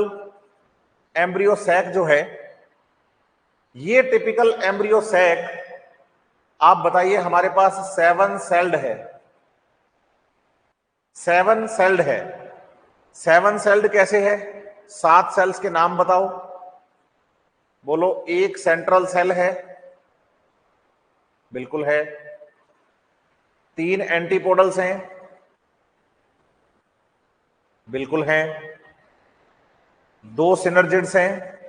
एम्ब्रियो सैक जो है, ये टिपिकल एम्ब्रियो सैक आप बताइए हमारे पास 7 सेल्ड है, 7 सेल्ड है। 7 सेल्ड कैसे है? 7 सेल्स के नाम बताओ, बोलो। एक सेंट्रल सेल है, बिल्कुल है। 3 एंटीपोडल्स हैं, बिल्कुल हैं। 2 सिनर्जिड्स हैं,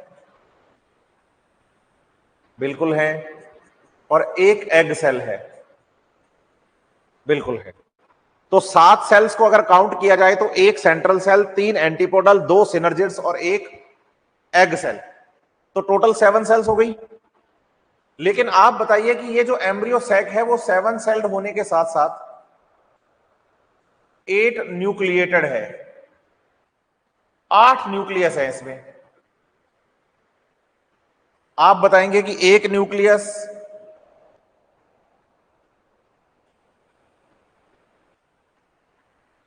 बिल्कुल हैं। और एक एग सेल है, बिल्कुल है। तो 7 सेल्स को अगर काउंट किया जाए तो एक सेंट्रल सेल, 3 एंटीपोडल, 2 सिनर्जिड्स और एक एग सेल, तो टोटल 7 सेल्स हो गई। लेकिन आप बताइए कि ये जो एम्ब्रियो सैक है वो 7 सेल्ड होने के साथ साथ 8 न्यूक्लिएटेड है, 8 न्यूक्लियस है इसमें। आप बताएंगे कि एक न्यूक्लियस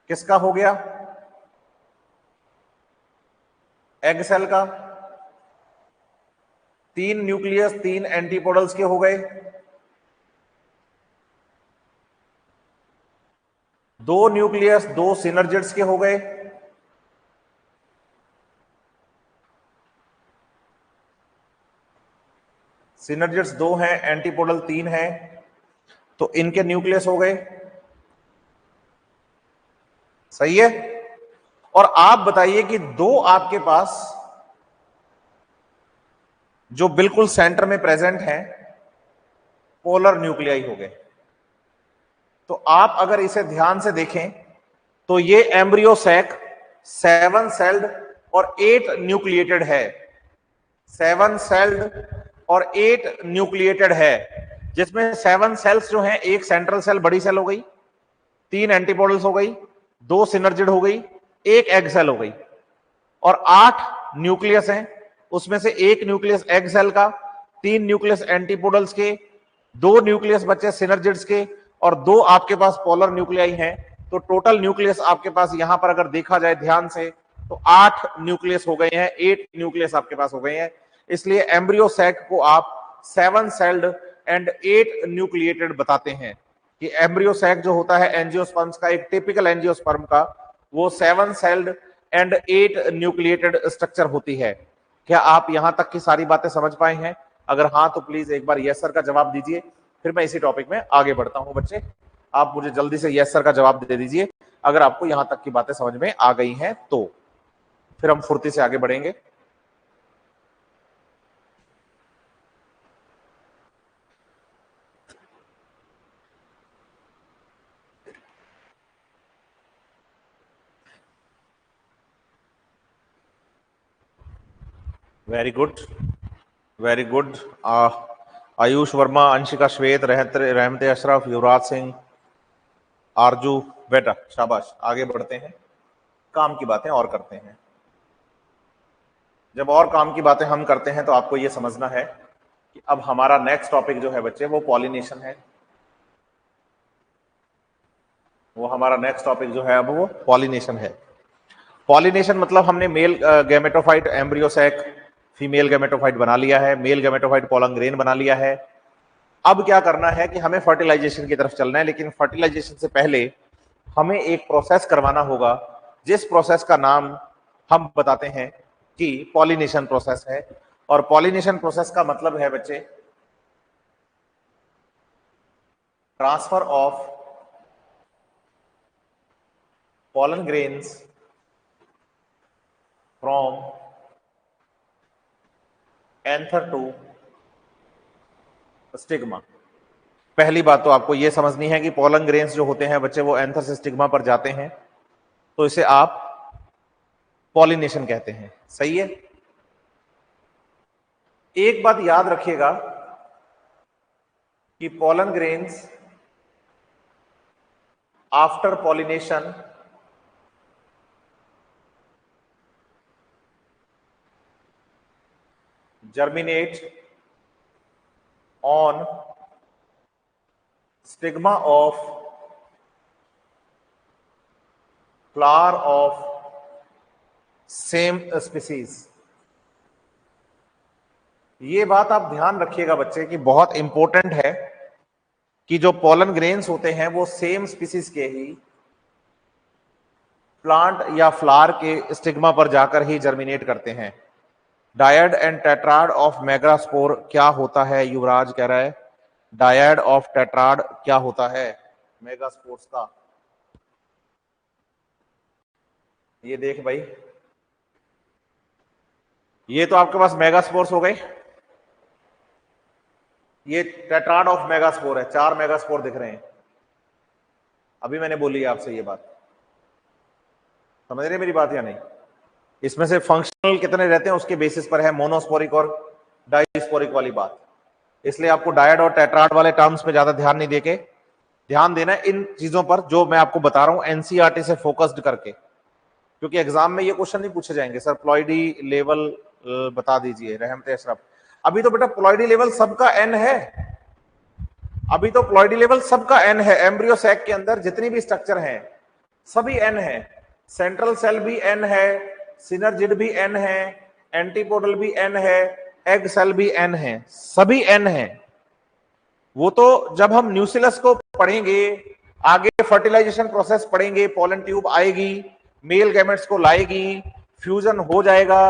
किसका हो गया? एग सेल का। 3 न्यूक्लियस 3 एंटीपोडल्स के हो गए, 2 न्यूक्लियस 2 सिनर्जिड्स के हो गए, सिनर्जिड्स 2 हैं, एंटीपोडल 3 हैं, तो इनके न्यूक्लियस हो गए। सही है। और आप बताइए कि 2 आपके पास जो बिल्कुल सेंटर में प्रेजेंट हैं, पोलर न्यूक्लियाई हो गए। तो आप अगर इसे ध्यान से देखें तो ये एम्ब्रियो सैक 7 सेल्ड और 8 न्यूक्लिएटेड है, 7 सेल्ड और 8 न्यूक्लिएटेड है, जिसमें 7 सेल्स जो हैं, एक सेंट्रल सेल बड़ी सेल हो गई, 3 एंटीपोडल्स हो गई, 2 सिनर्जिड हो गई, एक एग सेल हो गई, और 8 न्यूक्लियस हैं, उसमें से एक न्यूक्लियस एग सेल का, 3 न्यूक्लियस एंटीपोडल्स के, 2 न्यूक्लियस बच्चे सिनर्जिड्स के, और 2 आपके पास पोलर न्यूक्लियाई हैं। तो टोटल न्यूक्लियस आपके पास यहां पर अगर देखा जाए ध्यान से तो 8 न्यूक्लियस हो गए हैं, 8 न्यूक्लियस आपके पास हो गए हैं। इसलिए एम्ब्रियो सैक को आप 7 सेल्ड एंड 8 न्यूक्लिएटेड बताते हैं कि एम्ब्रियो सैक जो होता है एंजियोस्पर्म्स का, एक टिपिकल एंजियोस्पर्म का, वो 7 सेल्ड एंड 8 न्यूक्लिएटेड स्ट्रक्चर होती है। क्या आप यहां तक की सारी बातें समझ पाए हैं? अगर हाँ तो प्लीज एक बार यस सर का जवाब दीजिए, फिर मैं इसी टॉपिक में आगे बढ़ता हूं। बच्चे आप मुझे जल्दी से यस सर का जवाब दे दीजिए अगर आपको यहां तक की बातें समझ में आ गई हैं, तो फिर हम फुर्ती से आगे बढ़ेंगे। Very good, very good. Ayush Verma, Anshika श्वेत, रहमत अशरफ, युवराज सिंह, आरजू, बेटा शाबाश। आगे बढ़ते हैं, काम की बातें और करते हैं। जब और काम की बातें हम करते हैं तो आपको यह समझना है कि अब हमारा नेक्स्ट टॉपिक जो है बच्चे वो पॉलिनेशन है। वो हमारा नेक्स्ट टॉपिक जो है अब वो पॉलिनेशन है। पॉलिनेशन मतलब हमने male gametophyte embryo sac female gametophyte बना लिया है, मेल गैमेटोफाइट पोलन ग्रेन बना लिया है। अब क्या करना है कि हमें फर्टिलाइजेशन की तरफ चलना है, लेकिन फर्टिलाइजेशन से पहले हमें एक प्रोसेस करवाना होगा, जिस प्रोसेस का नाम हम बताते हैं कि पॉलिनेशन प्रोसेस है। और पॉलिनेशन प्रोसेस का मतलब है बच्चे transfer of pollen grains from anther to stigma. पहली बात तो आपको यह समझनी है कि पोलन ग्रेन्स जो होते हैं बच्चे वो एंथर से स्टिग्मा पर जाते हैं, तो इसे आप पॉलिनेशन कहते हैं। सही है। एक बात याद रखिएगा कि pollen grains after pollination germinate on stigma of flower of same species। ये बात आप ध्यान रखिएगा बच्चे कि बहुत इंपॉर्टेंट है कि जो पोलन ग्रेन्स होते हैं वो सेम स्पीसीज के ही प्लांट या फ्लावर के स्टिग्मा पर जाकर ही जर्मिनेट करते हैं। Dyad and tetrad of megaspore क्या होता है? युवराज कह रहा है डायड ऑफ टेट्राड क्या होता है मेगास्पोर्स का। ये देख भाई, ये तो आपके पास मेगास्पोर्स हो गए, ये टेट्राड ऑफ मेगास्पोर है, 4 मेगास्पोर दिख रहे हैं। अभी मैंने बोली आपसे ये बात, समझ रहे मेरी बात या नहीं? इसमें से फंक्शनल कितने रहते हैं उसके बेसिस पर है मोनोस्पोरिक और डाइस्पोरिक वाली बात। इसलिए आपको डायड और टेट्राड वाले टर्म्स पे ज्यादा ध्यान नहीं देके ध्यान देना है इन चीजों पर जो मैं आपको बता रहा हूं एनसीईआरटी से फोकस्ड करके, क्योंकि एग्जाम में ये क्वेश्चन नहीं पूछे जाएंगे सर प्लॉइडी लेवल बता दीजिए रहमत अशरफ। अभी तो बेटा प्लॉइडी लेवल सबका एन है, अभी तो प्लॉइडी लेवल सबका एन है। एम्ब्रियो सैक के अंदर जितनी भी स्ट्रक्चर हैं सभी एन है, सेंट्रल सेल भी एन है, सिनर्जिड भी एन है, एंटीपोडल भी एन है, एग सेल भी एन है, सभी एन है। वो तो जब हम न्यूसिलस को पढ़ेंगे, आगे फर्टिलाइजेशन प्रोसेस पढ़ेंगे, पोलन ट्यूब आएगी, मेल गैमेट्स को लाएगी, फ्यूजन हो जाएगा,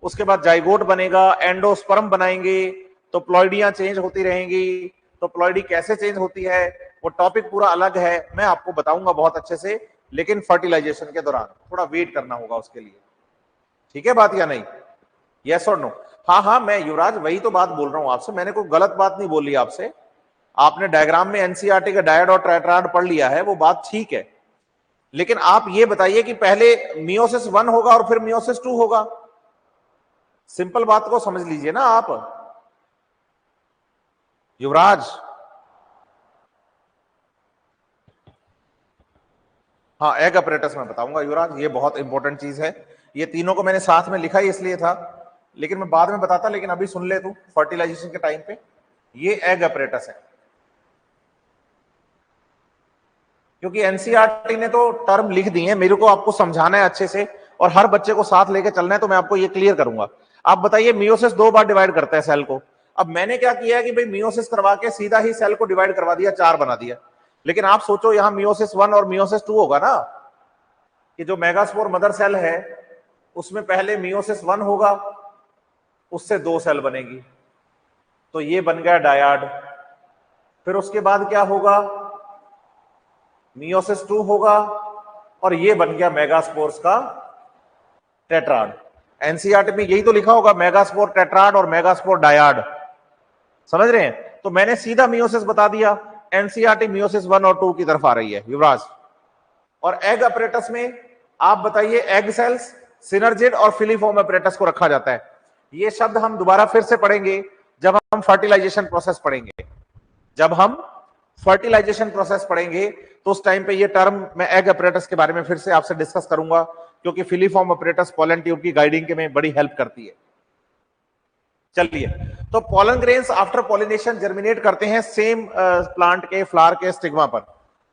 उसके बाद जाइगोट बनेगा, एंडोस्पर्म बनाएंगे, तो प्लॉइडियां चेंज होती रहेंगी। तो प्लॉइडी कैसे चेंज होती है वो टॉपिक पूरा अलग है, मैं आपको बताऊंगा बहुत अच्छे से, लेकिन फर्टिलाइजेशन के दौरान थोड़ा वेट करना होगा उसके लिए। ठीक है बात या नहीं? यस और नो? हाँ हाँ, मैं युवराज वही तो बात बोल रहा हूं आपसे, मैंने कोई गलत बात नहीं बोली आपसे। आपने डायग्राम में एनसीईआरटी का डायड और टेट्राड पढ़ लिया है, वो बात ठीक है, लेकिन आप ये बताइए कि पहले मियोसिस 1 होगा और फिर मियोसिस 2 होगा। सिंपल बात को समझ लीजिए ना आप युवराज। हाँ, एग अपरेटस में बताऊंगा युवराज, ये बहुत इंपॉर्टेंट चीज है। ये तीनों को मैंने साथ में लिखा ही इसलिए था, लेकिन मैं बाद में बताता, लेकिन अभी सुन ले तू फर्टिलाइजेशन के टाइम पे। ये एग अपरेटस है, क्योंकि एनसीईआरटी ने तो टर्म लिख दी है, मेरे को आपको समझाना है अच्छे से और हर बच्चे को साथ लेके चलना है, तो मैं आपको ये क्लियर करूंगा। आप बताइए मियोसिस 2 बार डिवाइड करता है सेल को। अब मैंने क्या किया है कि भाई मियोसिस करवा के सीधा ही सेल को डिवाइड करवा दिया, 4 बना दिया। लेकिन आप सोचो यहां मियोसिस 1 और मियोसिस 2 होगा ना, कि जो मेगास्पोर मदर सेल है उसमें पहले मियोसिस 1 होगा, उससे 2 सेल बनेगी, तो ये बन गया डायड। फिर उसके बाद क्या होगा, मियोसिस 2 होगा और ये बन गया मेगास्पोर्स का टेट्राड। एनसीईआरटी में यही तो लिखा होगा, मेगास्पोर टेट्राड और मेगास्पोर डायड, समझ रहे हैं? तो मैंने सीधा मियोसिस बता दिया, एनसीईआरटी मियोसिस 1 और 2 की तरफ आ रही है युवराज। और एग अपरेटस में आप बताइए एग सेल्स, सिनर्जिड और फिलीफॉर्म अपरेटस को रखा जाता है। ये शब्द हम दोबारा फिर से पढ़ेंगे जब हम फर्टिलाइजेशन प्रोसेस पढ़ेंगे, जब हम फर्टिलाइजेशन प्रोसेस पढ़ेंगे तो उस टाइम पे ये टर्म मैं एग अपरेटस के बारे में फिर से आपसे डिस्कस करूंगा, क्योंकि फिलीफॉर्म अपरेटस पोलन ट्यूब की गाइडिंग के में बड़ी हेल्प करती है। चलिए, तो pollen grains after pollination germinate करते हैं सेम प्लांट के फ्लावर के स्टिग्मा पर।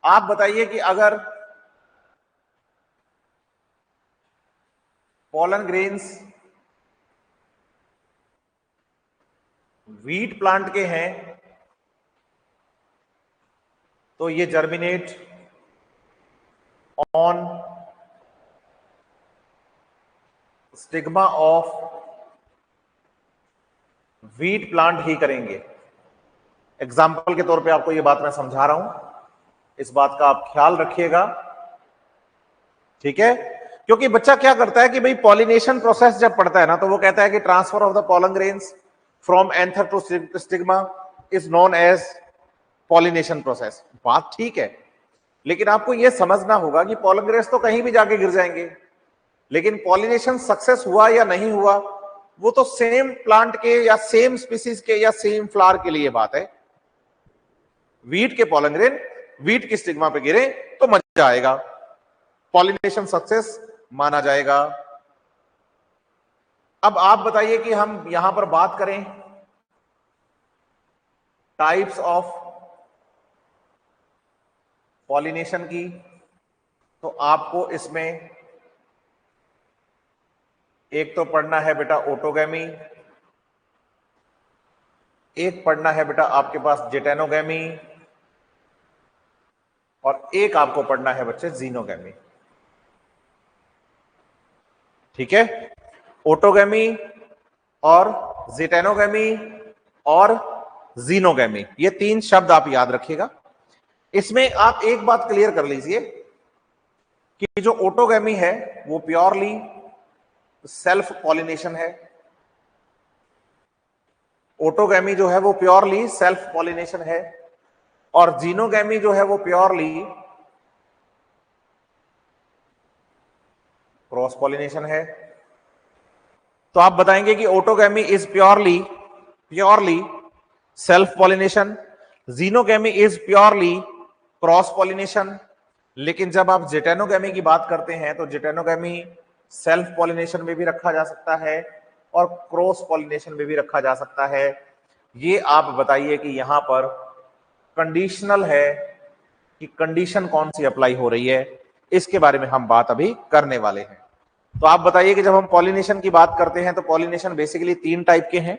आप बताइए कि अगर पोलन ग्रेन्स व्हीट प्लांट के हैं तो ये germinate on stigma of wheat plant ही करेंगे। एग्जाम्पल के तौर पे आपको ये बात मैं समझा रहा हूं, इस बात का आप ख्याल रखिएगा, ठीक है? क्योंकि बच्चा क्या करता है कि भाई पॉलिनेशन प्रोसेस जब पढ़ता है ना, तो वो कहता है कि transfer of the pollen grains from anther to stigma is known as pollination process. बात ठीक है, लेकिन आपको यह समझना होगा कि पोलन ग्रेन्स तो कहीं भी जाके गिर जाएंगे, लेकिन पॉलिनेशन सक्सेस हुआ या नहीं हुआ वो तो सेम प्लांट के या सेम स्पीसीज के या सेम फ्लावर के लिए बात है। वीट के पोलन ग्रेन वीट की स्टिग्मा पे गिरे तो मजा आएगा, पॉलिनेशन सक्सेस माना जाएगा। अब आप बताइए कि हम यहां पर बात करें टाइप्स ऑफ पॉलिनेशन की, तो आपको इसमें एक तो पढ़ना है बेटा ऑटोगैमी, एक पढ़ना है बेटा आपके पास जेटेनोगैमी, और एक आपको पढ़ना है बच्चे जीनोगैमी। ठीक है, ऑटोगैमी और जेटेनोगैमी और जीनोगैमी, ये 3 शब्द आप याद रखिएगा। इसमें आप एक बात क्लियर कर लीजिए कि जो ऑटोगैमी है वो प्योरली सेल्फ पॉलिनेशन है। ऑटोगैमी जो है वो प्योरली सेल्फ पॉलिनेशन है, और जीनोगैमी जो है वो प्योरली क्रॉस पॉलिनेशन है। तो आप बताएंगे कि autogamy is purely self pollination, xenogamy is purely cross pollination. लेकिन जब आप जेटेनोगैमी की बात करते हैं तो जेटेनोगैमी सेल्फ पॉलिनेशन में भी रखा जा सकता है और क्रॉस पॉलिनेशन में भी रखा जा सकता है। ये आप बताइए कि यहां पर कंडीशनल है कि कंडीशन कौन सी अप्लाई हो रही है, इसके बारे में हम बात अभी करने वाले हैं। तो आप बताइए कि जब हम पॉलिनेशन की बात करते हैं तो पॉलिनेशन बेसिकली 3 टाइप के हैं।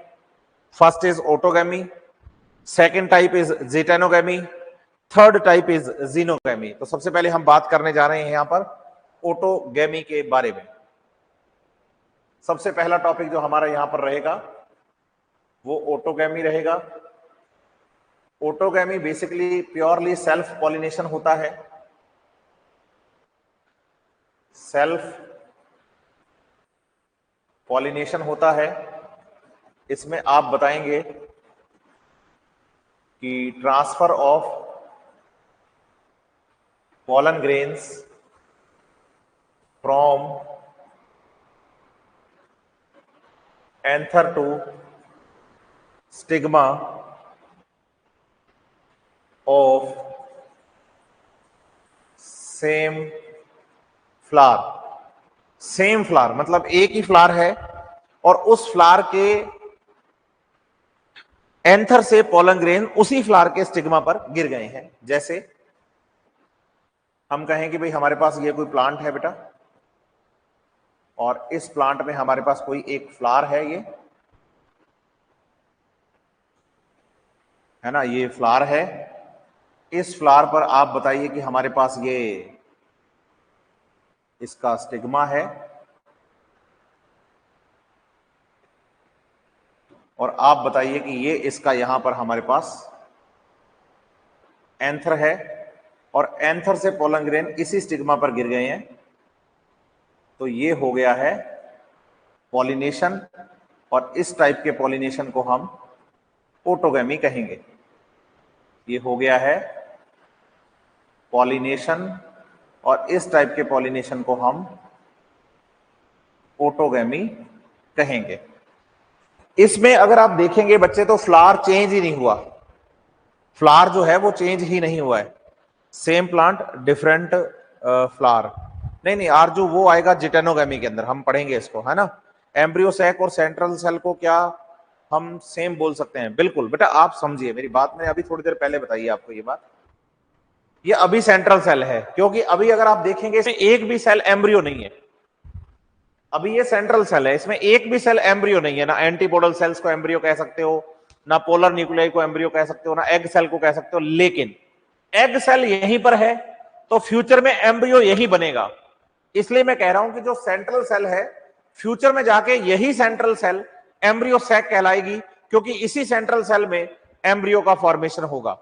First is autogamy, second type is geitonogamy, third type is xenogamy. तो सबसे पहले हम बात करने जा रहे हैं यहां पर ऑटोगैमी के बारे में। सबसे पहला टॉपिक जो हमारा यहां पर रहेगा वो ऑटोगैमी रहेगा। Autogamy basically purely self pollination होता है, सेल्फ पॉलिनेशन होता है। इसमें आप बताएंगे कि transfer of pollen grains from anther to stigma of same flower। Same flower मतलब एक ही फ्लावर है और उस फ्लावर के एंथर से पोलन ग्रेन उसी फ्लावर के स्टिग्मा पर गिर गए हैं। जैसे हम कहें कि भाई हमारे पास ये कोई प्लांट है बेटा, और इस प्लांट में हमारे पास कोई एक फ्लावर है, ये है ना, ये फ्लावर है। इस फ्लावर पर आप बताइए कि हमारे पास ये इसका स्टिग्मा है, और आप बताइए कि ये इसका यहां पर हमारे पास एंथर है, और एंथर से पोलन ग्रेन इसी स्टिग्मा पर गिर गए हैं। तो ये हो गया है पॉलिनेशन, और इस टाइप के पॉलिनेशन को हम ऑटोगैमी कहेंगे। ये हो गया है पॉलिनेशन, और इस टाइप के पॉलिनेशन को हम ऑटोगैमी कहेंगे। इसमें अगर आप देखेंगे बच्चे तो फ्लावर चेंज ही नहीं हुआ, फ्लावर जो है वो चेंज ही नहीं हुआ है, सेम प्लांट डिफरेंट फ्लावर। नहीं आरजू वो आएगा जिटेनोगैमी के अंदर, हम पढ़ेंगे इसको, है ना। एम्ब्रियो सैक और सेंट्रल सेल को क्या हम सेम बोल सकते हैं? बिल्कुल बेटा, आप समझिए मेरी बात, मैंने अभी थोड़ी देर पहले बताई आपको ये बात। ये अभी सेंट्रल सेल है, क्योंकि अभी अगर आप देखेंगे इसमें एक भी सेल एम्ब्रियो नहीं है। अभी ये सेंट्रल सेल है, इसमें एक भी सेल एम्ब्रियो नहीं है। ना एंटीपोडल सेल्स को एम्ब्रियो कह सकते हो, ना पोलर न्यूक्लियाई को एम्ब्रियो कह सकते हो, ना एग सेल को कह सकते हो। लेकिन एग सेल यहीं पर है, तो फ्यूचर में एम्ब्रियो यही बनेगा। इसलिए मैं कह रहा हूं कि जो सेंट्रल सेल है, फ्यूचर में जाके यही सेंट्रल सेल एम्ब्रियो सैक कहलाएगी, क्योंकि इसी सेंट्रल सेल में एम्ब्रियो का फॉर्मेशन होगा।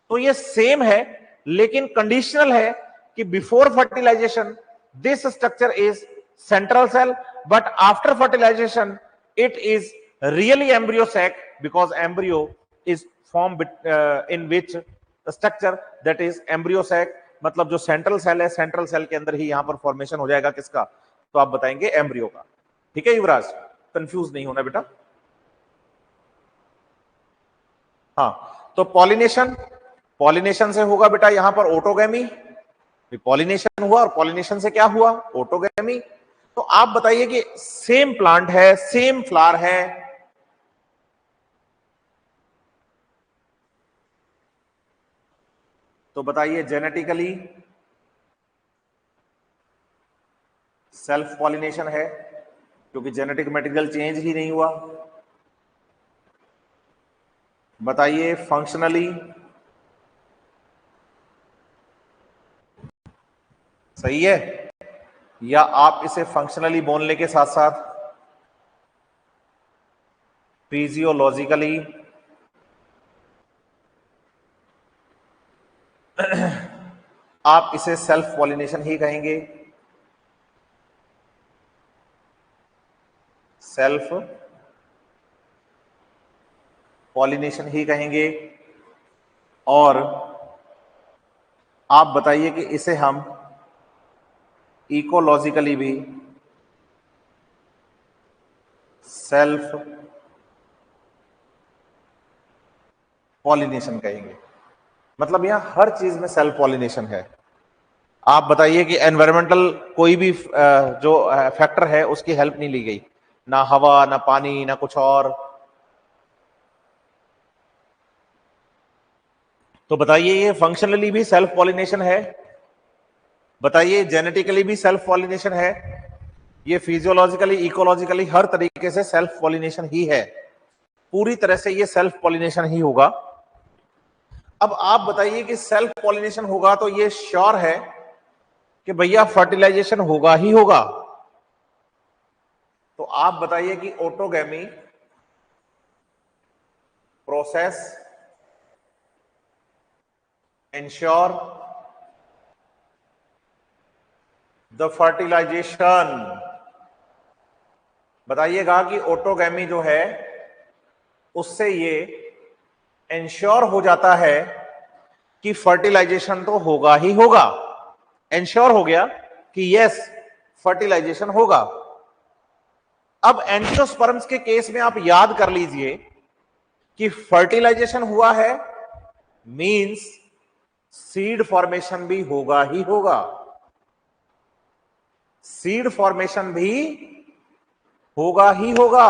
तो ये सेम है, लेकिन कंडीशनल है कि before fertilization this structure is central cell, but after fertilization it is really embryo sac, because embryo is formed in which structure, that is embryo sac। मतलब जो सेंट्रल सेल है, सेंट्रल सेल के अंदर ही यहां पर formation हो जाएगा किसका? तो आप बताएंगे एम्ब्रियो का। ठीक है युवराज, कंफ्यूज नहीं होना बेटा। हाँ, तो पॉलिनेशन से होगा बेटा यहां पर ऑटोगैमी। पॉलिनेशन हुआ और पॉलिनेशन से क्या हुआ? ऑटोगैमी। तो आप बताइए कि सेम प्लांट है, सेम फ्लावर है, तो बताइए जेनेटिकली सेल्फ पॉलिनेशन है, क्योंकि जेनेटिक मटेरियल चेंज ही नहीं हुआ। बताइए फंक्शनली सही है। या आप इसे फंक्शनली बोलने के साथ साथ फिजियोलॉजिकली आप इसे सेल्फ पॉलिनेशन ही कहेंगे, सेल्फ पॉलिनेशन ही कहेंगे। और आप बताइए कि इसे हम इकोलॉजिकली भी सेल्फ पॉलिनेशन कहेंगे। मतलब यहां हर चीज में सेल्फ पॉलिनेशन है। आप बताइए कि एनवायरमेंटल कोई भी जो फैक्टर है उसकी हेल्प नहीं ली गई, ना हवा, ना पानी, ना कुछ और। तो बताइए ये फंक्शनली भी सेल्फ पॉलिनेशन है, बताइए जेनेटिकली भी सेल्फ पॉलिनेशन है, ये फिजियोलॉजिकली, इकोलॉजिकली हर तरीके से सेल्फ पॉलिनेशन ही है। पूरी तरह से ये सेल्फ पॉलिनेशन ही होगा। अब आप बताइए कि सेल्फ पॉलिनेशन होगा तो ये श्योर है कि भैया फर्टिलाइजेशन होगा ही होगा। तो आप बताइए कि autogamy process ensure the fertilization. बताइएगा कि ऑटोगैमी जो है उससे ये इंश्योर हो जाता है कि फर्टिलाइजेशन तो होगा ही होगा। इंश्योर हो गया कि यस फर्टिलाइजेशन होगा। अब एंजियोस्पर्म्स के केस में आप याद कर लीजिए कि फर्टिलाइजेशन हुआ है मींस सीड फॉर्मेशन भी होगा ही होगा। सीड फॉर्मेशन भी होगा ही होगा।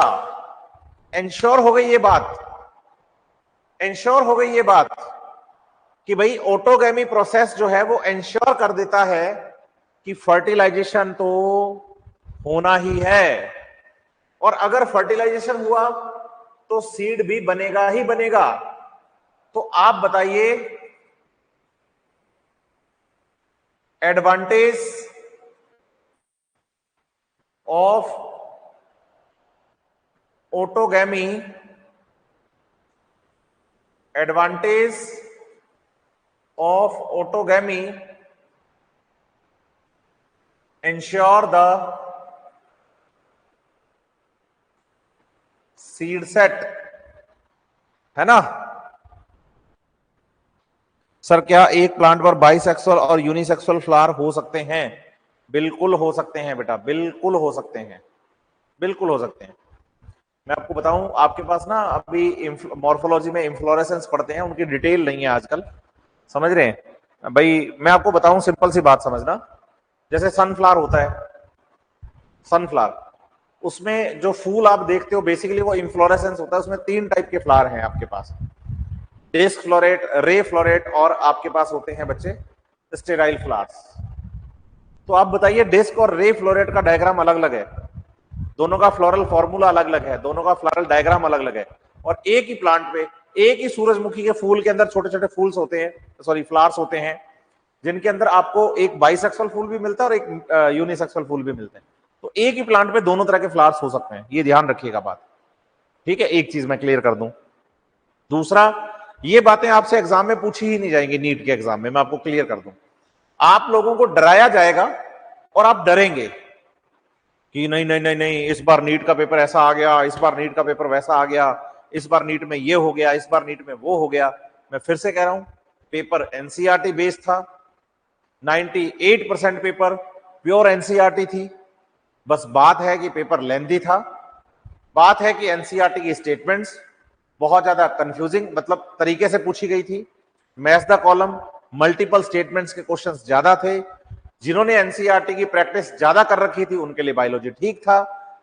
इंश्योर हो गई ये बात, इंश्योर हो गई ये बात कि भाई ऑटोगैमी प्रोसेस जो है वो इंश्योर कर देता है कि फर्टिलाइजेशन तो होना ही है। और अगर फर्टिलाइजेशन हुआ तो सीड भी बनेगा ही बनेगा। तो आप बताइए advantage of autogamy, advantage of autogamy ensure the seed set, है ना। सर क्या एक प्लांट पर बाइसेक्सुअल और यूनिसेक्सुअल फ्लावर हो सकते हैं? बिल्कुल हो सकते हैं बेटा, बिल्कुल हो सकते हैं, बिल्कुल हो सकते हैं। मैं आपको बताऊं, आपके पास ना अभी मॉर्फोलॉजी में इंफ्लोरेसेंस पढ़ते हैं, उनकी डिटेल नहीं है आजकल, समझ रहे हैं भाई। मैं आपको बताऊं, सिंपल सी बात समझना। जैसे सनफ्लावर होता है, सनफ्लावर, उसमें जो फूल आप देखते हो बेसिकली वो इंफ्लोरेसेंस होता है। उसमें 3 टाइप के फ्लावर हैं आपके पास, डिस्क फ्लोरेट, रे फ्लोरेट, और आपके पास होते हैं बच्चे स्टेराइल फ्लावर्स। तो आप बताइए डिस्क और रे फ्लोरेट का डायग्राम अलग अलग है, दोनों का फ्लोरल फॉर्मूला अलग अलग है, दोनों का फ्लोरल डायग्राम अलग अलग है। और एक ही प्लांट पे, एक ही सूरजमुखी के फूल के अंदर छोटे छोटे फूल्स होते हैं, सॉरी फ्लावर्स होते हैं, जिनके अंदर आपको एक बाइसेक्सुअल फूल भी मिलता है और एक यूनिसेक्सुअल फूल भी मिलते हैं। तो एक ही प्लांट पे दोनों तरह के फ्लावर्स हो सकते हैं, ये ध्यान रखिएगा बात, ठीक है। एक चीज मैं क्लियर कर दूं। दूसरा, ये बातें आपसे एग्जाम में पूछी ही नहीं जाएंगी, नीट के एग्जाम में, मैं आपको क्लियर कर दूं। आप लोगों को डराया जाएगा और आप डरेंगे कि नहीं नहीं नहीं नहीं, इस बार नीट का पेपर ऐसा आ गया, इस बार नीट का पेपर वैसा आ गया, इस बार नीट में ये हो गया, इस बार नीट में वो हो गया। मैं फिर से कह रहा हूं, पेपर एनसीईआरटी बेस्ड था, 98% पेपर प्योर एनसीईआरटी थी। बस बात है कि पेपर लेंथी था, बात है कि एनसीईआरटी की स्टेटमेंट्स बहुत ज्यादा कंफ्यूजिंग मतलब तरीके से पूछी गई थी। Match the column, multiple statements के क्वेश्चंस ज्यादा थे। जिन्होंने एनसीईआरटी की प्रैक्टिस ज्यादा कर रखी थी उनके लिए बायोलॉजी ठीक था,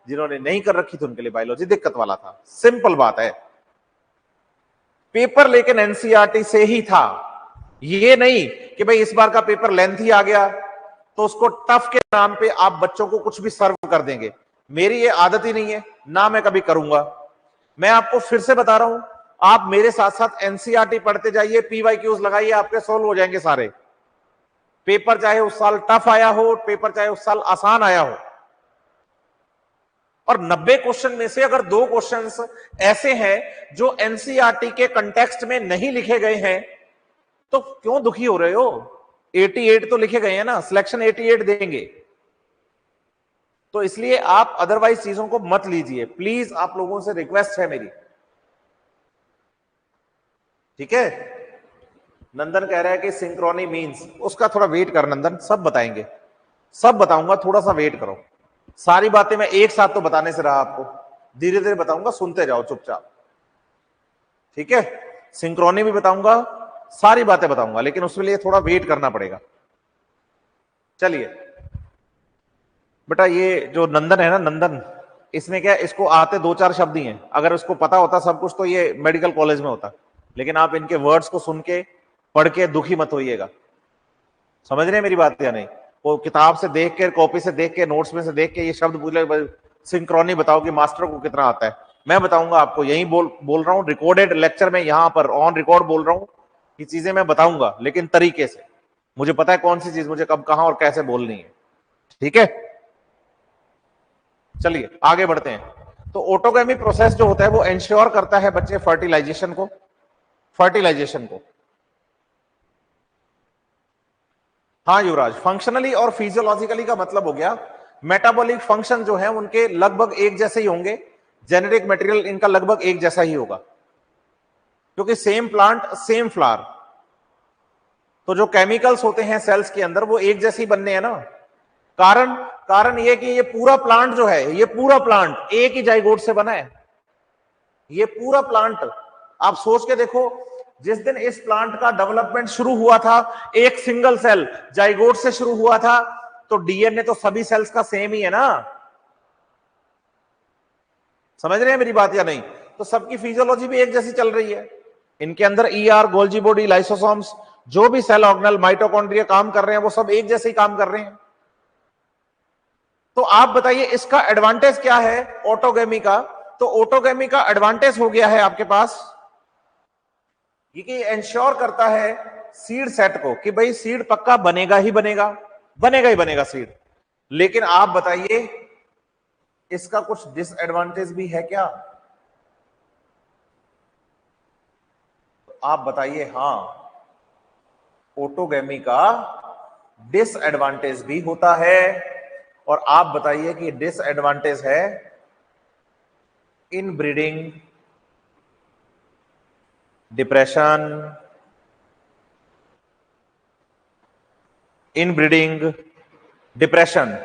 जिन्होंने नहीं कर रखी थी उनके लिए बायोलॉजी दिक्कत वाला था। सिंपल बात है, पेपर लेकिन एनसीईआरटी से ही था। ये नहीं कि भाई इस बार का पेपर लेंथी आ गया तो उसको टफ के नाम पे आप बच्चों को कुछ भी सर्व कर देंगे। मेरी ये आदत ही नहीं है, ना मैं कभी करूंगा। मैं आपको फिर से बता रहा हूं, आप मेरे साथ साथ एनसीईआरटी पढ़ते जाइए, पीवाईक्यूज लगाइए, आपके सोल्व हो जाएंगे सारे। पेपर चाहे उस साल टफ आया हो, पेपर चाहे उस साल आसान आया हो, और 90 क्वेश्चन में से अगर 2 क्वेश्चंस ऐसे हैं जो एनसीईआरटी के कंटेक्स्ट में नहीं लिखे गए हैं, तो क्यों दुखी हो रहे हो? 88 तो लिखे गए हैं ना, सिलेक्शन 88 देंगे। तो इसलिए आप अदरवाइज चीजों को मत लीजिए, प्लीज, आप लोगों से रिक्वेस्ट है मेरी, ठीक है। नंदन कह रहा है कि सिंक्रोनी मींस, उसका थोड़ा वेट कर नंदन, सब बताएंगे, सब बताऊंगा, थोड़ा सा वेट करो। सारी बातें मैं एक साथ तो बताने से रहा आपको, धीरे धीरे बताऊंगा, सुनते जाओ चुपचाप, ठीक है। सिंक्रोनी भी बताऊंगा, सारी बातें बताऊंगा, लेकिन उसके लिए थोड़ा वेट करना पड़ेगा। चलिए बेटा, ये जो नंदन है ना, नंदन, इसने क्या, इसको आते 2-4 शब्द ही हैं, अगर उसको पता होता सब कुछ तो ये मेडिकल कॉलेज में होता। लेकिन आप इनके वर्ड्स को सुन के, पढ़ के दुखी मत होइएगा। समझ रहे हैं मेरी बात या नहीं? वो किताब से देख के, कॉपी से देख के, नोट्स में से देख के ये शब्द बोले सिंक्रोनी बताओ कि मास्टर को कितना आता है। मैं बताऊंगा आपको, यही बोल रहा हूं, रिकॉर्डेड लेक्चर में यहां पर ऑन रिकॉर्ड बोल रहा हूं कि चीजें मैं बताऊंगा, लेकिन तरीके से। मुझे पता है कौन सी चीज मुझे कब, कहां और कैसे बोलनी है, ठीक है। चलिए आगे बढ़ते हैं। तो ऑटोगेमी प्रोसेस जो होता है वो इंश्योर करता है बच्चे फर्टिलाइजेशन को, हाँ युवराज, फंक्शनली और फिजियोलॉजिकली का मतलब हो गया, मेटाबॉलिक फंक्शन जो है उनके लगभग एक जैसे ही होंगे, जेनेटिक मटेरियल इनका लगभग एक जैसा ही होगा, क्योंकि सेम प्लांट सेम फ्लावर। तो जो केमिकल्स होते हैं सेल्स के अंदर वो एक जैसे ही बनने हैं ना। कारण ये कि ये पूरा प्लांट जो है, ये पूरा प्लांट एक ही जाइगोट से बना है। ये पूरा प्लांट आप सोच के देखो, जिस दिन इस प्लांट का डेवलपमेंट शुरू हुआ था, एक सिंगल सेल जाइगोट से शुरू हुआ था, तो डीएनए तो सभी सेल्स का सेम ही है ना। समझ रहे हैं मेरी बात या नहीं? तो सबकी फिजियोलॉजी भी एक जैसी चल रही है। इनके अंदर ईआर, गोल्जी बॉडी, लाइसोसोम्स, जो भी सेल ऑर्गेनल, माइटोकॉन्ड्रिया काम कर रहे हैं, वो सब एक जैसे ही काम कर रहे हैं। तो आप बताइए इसका एडवांटेज क्या है ऑटोगेमी का? तो ऑटोगेमी का एडवांटेज हो गया है आपके पास ये इंश्योर करता है सीड सेट को कि भाई सीड पक्का बनेगा ही बनेगा, बनेगा ही बनेगा सीड। लेकिन आप बताइए इसका कुछ डिसएडवांटेज भी है क्या? आप बताइए। हाँ, ऑटोगेमी का डिसएडवांटेज भी होता है, और आप बताइए कि डिसएडवांटेज है इनब्रीडिंग डिप्रेशन, इनब्रीडिंग डिप्रेशन।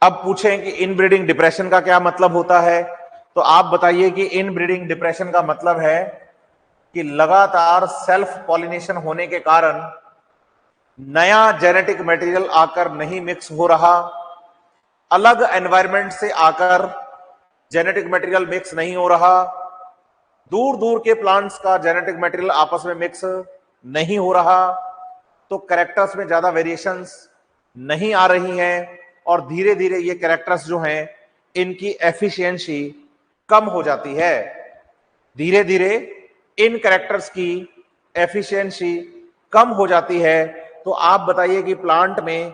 अब पूछें कि इनब्रीडिंग डिप्रेशन का क्या मतलब होता है, तो आप बताइए कि इनब्रीडिंग डिप्रेशन का मतलब है कि लगातार सेल्फ पॉलिनेशन होने के कारण नया जेनेटिक मटेरियल आकर नहीं मिक्स हो रहा, अलग एनवायरनमेंट से आकर जेनेटिक मटेरियल मिक्स नहीं हो रहा, दूर दूर के प्लांट्स का जेनेटिक मटेरियल आपस में मिक्स नहीं हो रहा, तो कैरेक्टर्स में ज्यादा वेरिएशंस नहीं आ रही हैं, और धीरे धीरे ये कैरेक्टर्स जो हैं इनकी एफिशिएंसी कम हो जाती है। धीरे धीरे इन कैरेक्टर्स की एफिशिएंसी कम हो जाती है। तो आप बताइए कि प्लांट में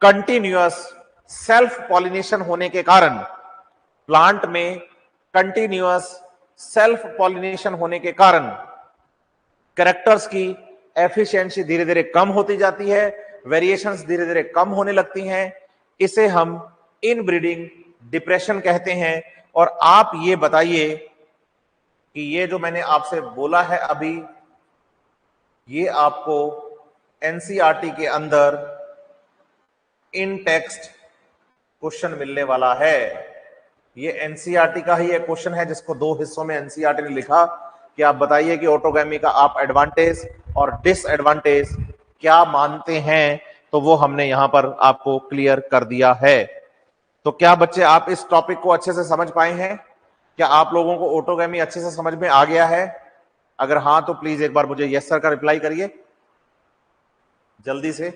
कंटिन्यूअस सेल्फ पॉलिनेशन होने के कारण, प्लांट में कंटिन्यूअस सेल्फ पॉलिनेशन होने के कारण कैरेक्टर्स की एफिशिएंसी धीरे धीरे कम होती जाती है, वेरिएशंस धीरे धीरे कम होने लगती हैं। इसे हम इनब्रीडिंग डिप्रेशन कहते हैं। और आप ये बताइए कि ये जो मैंने आपसे बोला है अभी, ये आपको एनसीईआरटी के अंदर इन टेक्स्ट क्वेश्चन मिलने वाला है। ये एनसीईआरटी का ही एक क्वेश्चन है जिसको 2 हिस्सों में एनसीईआरटी ने लिखा कि आप बताइए कि ऑटोगेमी का आप एडवांटेज और डिसएडवांटेज क्या मानते हैं। तो वो हमने यहां पर आपको क्लियर कर दिया है। तो क्या बच्चे आप इस टॉपिक को अच्छे से समझ पाए हैं? क्या आप लोगों को ऑटोगेमी अच्छे से समझ में आ गया है? अगर हाँ तो प्लीज एक बार मुझे यस सर का रिप्लाई करिए जल्दी से।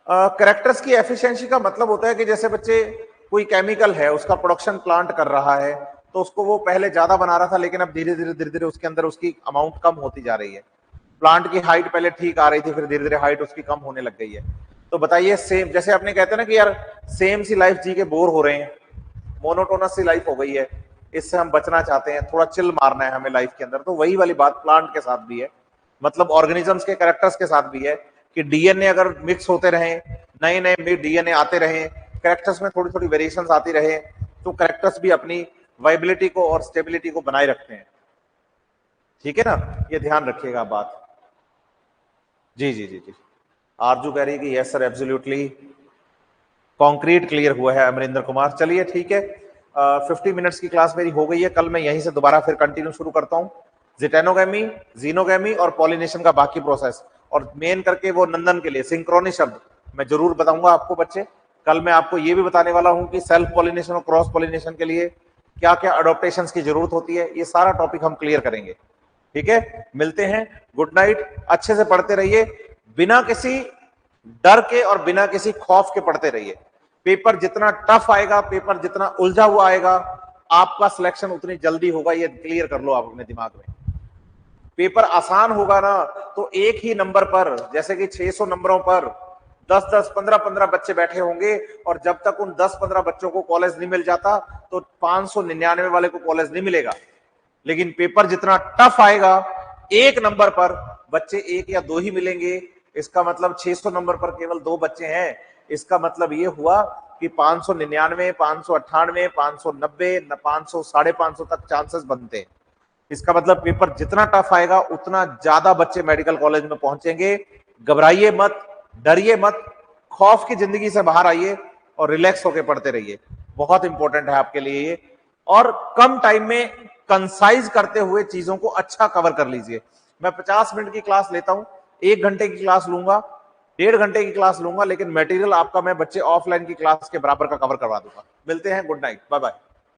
कैरेक्टर्स की एफिशिएंसी का मतलब होता है कि जैसे बच्चे कोई केमिकल है उसका प्रोडक्शन प्लांट कर रहा है, तो उसको वो पहले ज्यादा बना रहा था, लेकिन अब धीरे धीरे उसके अंदर उसकी अमाउंट कम होती जा रही है। प्लांट की हाइट पहले ठीक आ रही थी, फिर धीरे धीरे हाइट उसकी कम होने लग गई है। तो बताइए, सेम जैसे आपने कहते हैं ना कि यार सेम सी लाइफ जी के बोर हो रहे हैं, मोनोटोनस सी लाइफ हो गई है, इससे हम बचना चाहते हैं, थोड़ा चिल मारना है हमें लाइफ के अंदर। तो वही वाली बात प्लांट के साथ भी है, मतलब ऑर्गेनिजम्स के कैरेक्टर्स के साथ भी है कि डीएनए अगर मिक्स होते रहे, नए नए डीएनए आते रहे, कैरेक्टर्स में थोड़ी थोड़ी वेरिएशंस आती रहे, तो कैरेक्टर्स भी अपनी वाइबिलिटी को और स्टेबिलिटी को बनाए रखते हैं। ठीक है ना, ये ध्यान रखिएगा बात। जी जी जी जी, आरजू कह रही है कि yes sir absolutely, concrete clear हुआ है अमरिंदर कुमार। चलिए ठीक है, 50 मिनट्स की क्लास मेरी हो गई है, कल मैं यहीं से दोबारा फिर कंटिन्यू शुरू करता हूँ। जिटेनोगेमी, जीनोगेमी और पॉलिनेशन का बाकी प्रोसेस, और मेन करके वो नंदन के लिए सिंक्रोनी शब्द मैं जरूर बताऊंगा आपको बच्चे। कल मैं आपको ये भी बताने वाला हूं कि सेल्फ पॉलिनेशन और क्रॉस पॉलिनेशन के लिए क्या क्या अडोप्टेशन की जरूरत होती है, ये सारा टॉपिक हम क्लियर करेंगे। ठीक है, मिलते हैं, गुड नाइट, अच्छे से पढ़ते रहिए, बिना किसी डर के और बिना किसी खौफ के पढ़ते रहिए। पेपर जितना टफ आएगा, पेपर जितना उलझा हुआ आएगा, आपका सिलेक्शन उतनी जल्दी होगा, ये क्लियर कर लो आप अपने दिमाग में। पेपर आसान होगा ना, तो एक ही नंबर पर, जैसे कि 600 नंबरों पर 10-10, 15-15 बच्चे बैठे होंगे, और जब तक उन 10-15 बच्चों को कॉलेज नहीं मिल जाता, तो 599 वाले को कॉलेज नहीं मिलेगा। लेकिन पेपर जितना टफ आएगा, एक नंबर पर बच्चे 1 या 2 ही मिलेंगे। इसका मतलब 600 नंबर पर केवल 2 बच्चे हैं, इसका मतलब ये हुआ कि 599, 598, 590, 500, 550 तक चांसेस बनते हैं। इसका मतलब पेपर जितना टफ आएगा, उतना ज्यादा बच्चे मेडिकल कॉलेज में पहुंचेंगे। घबराइए मत, डरिए मत, खौफ की जिंदगी से बाहर आइए और रिलैक्स होकर पढ़ते रहिए, बहुत इंपॉर्टेंट है आपके लिए ये। और कम टाइम में कंसाइज करते हुए चीजों को अच्छा कवर कर लीजिए। मैं 50 मिनट की क्लास लेता हूं, 1 घंटे की क्लास लूंगा, 1.5 घंटे की क्लास लूंगा, लेकिन मटेरियल आपका मैं बच्चे ऑफलाइन की क्लास के बराबर का कवर करवा दूंगा। मिलते हैं, गुड नाइट, बाय बाय।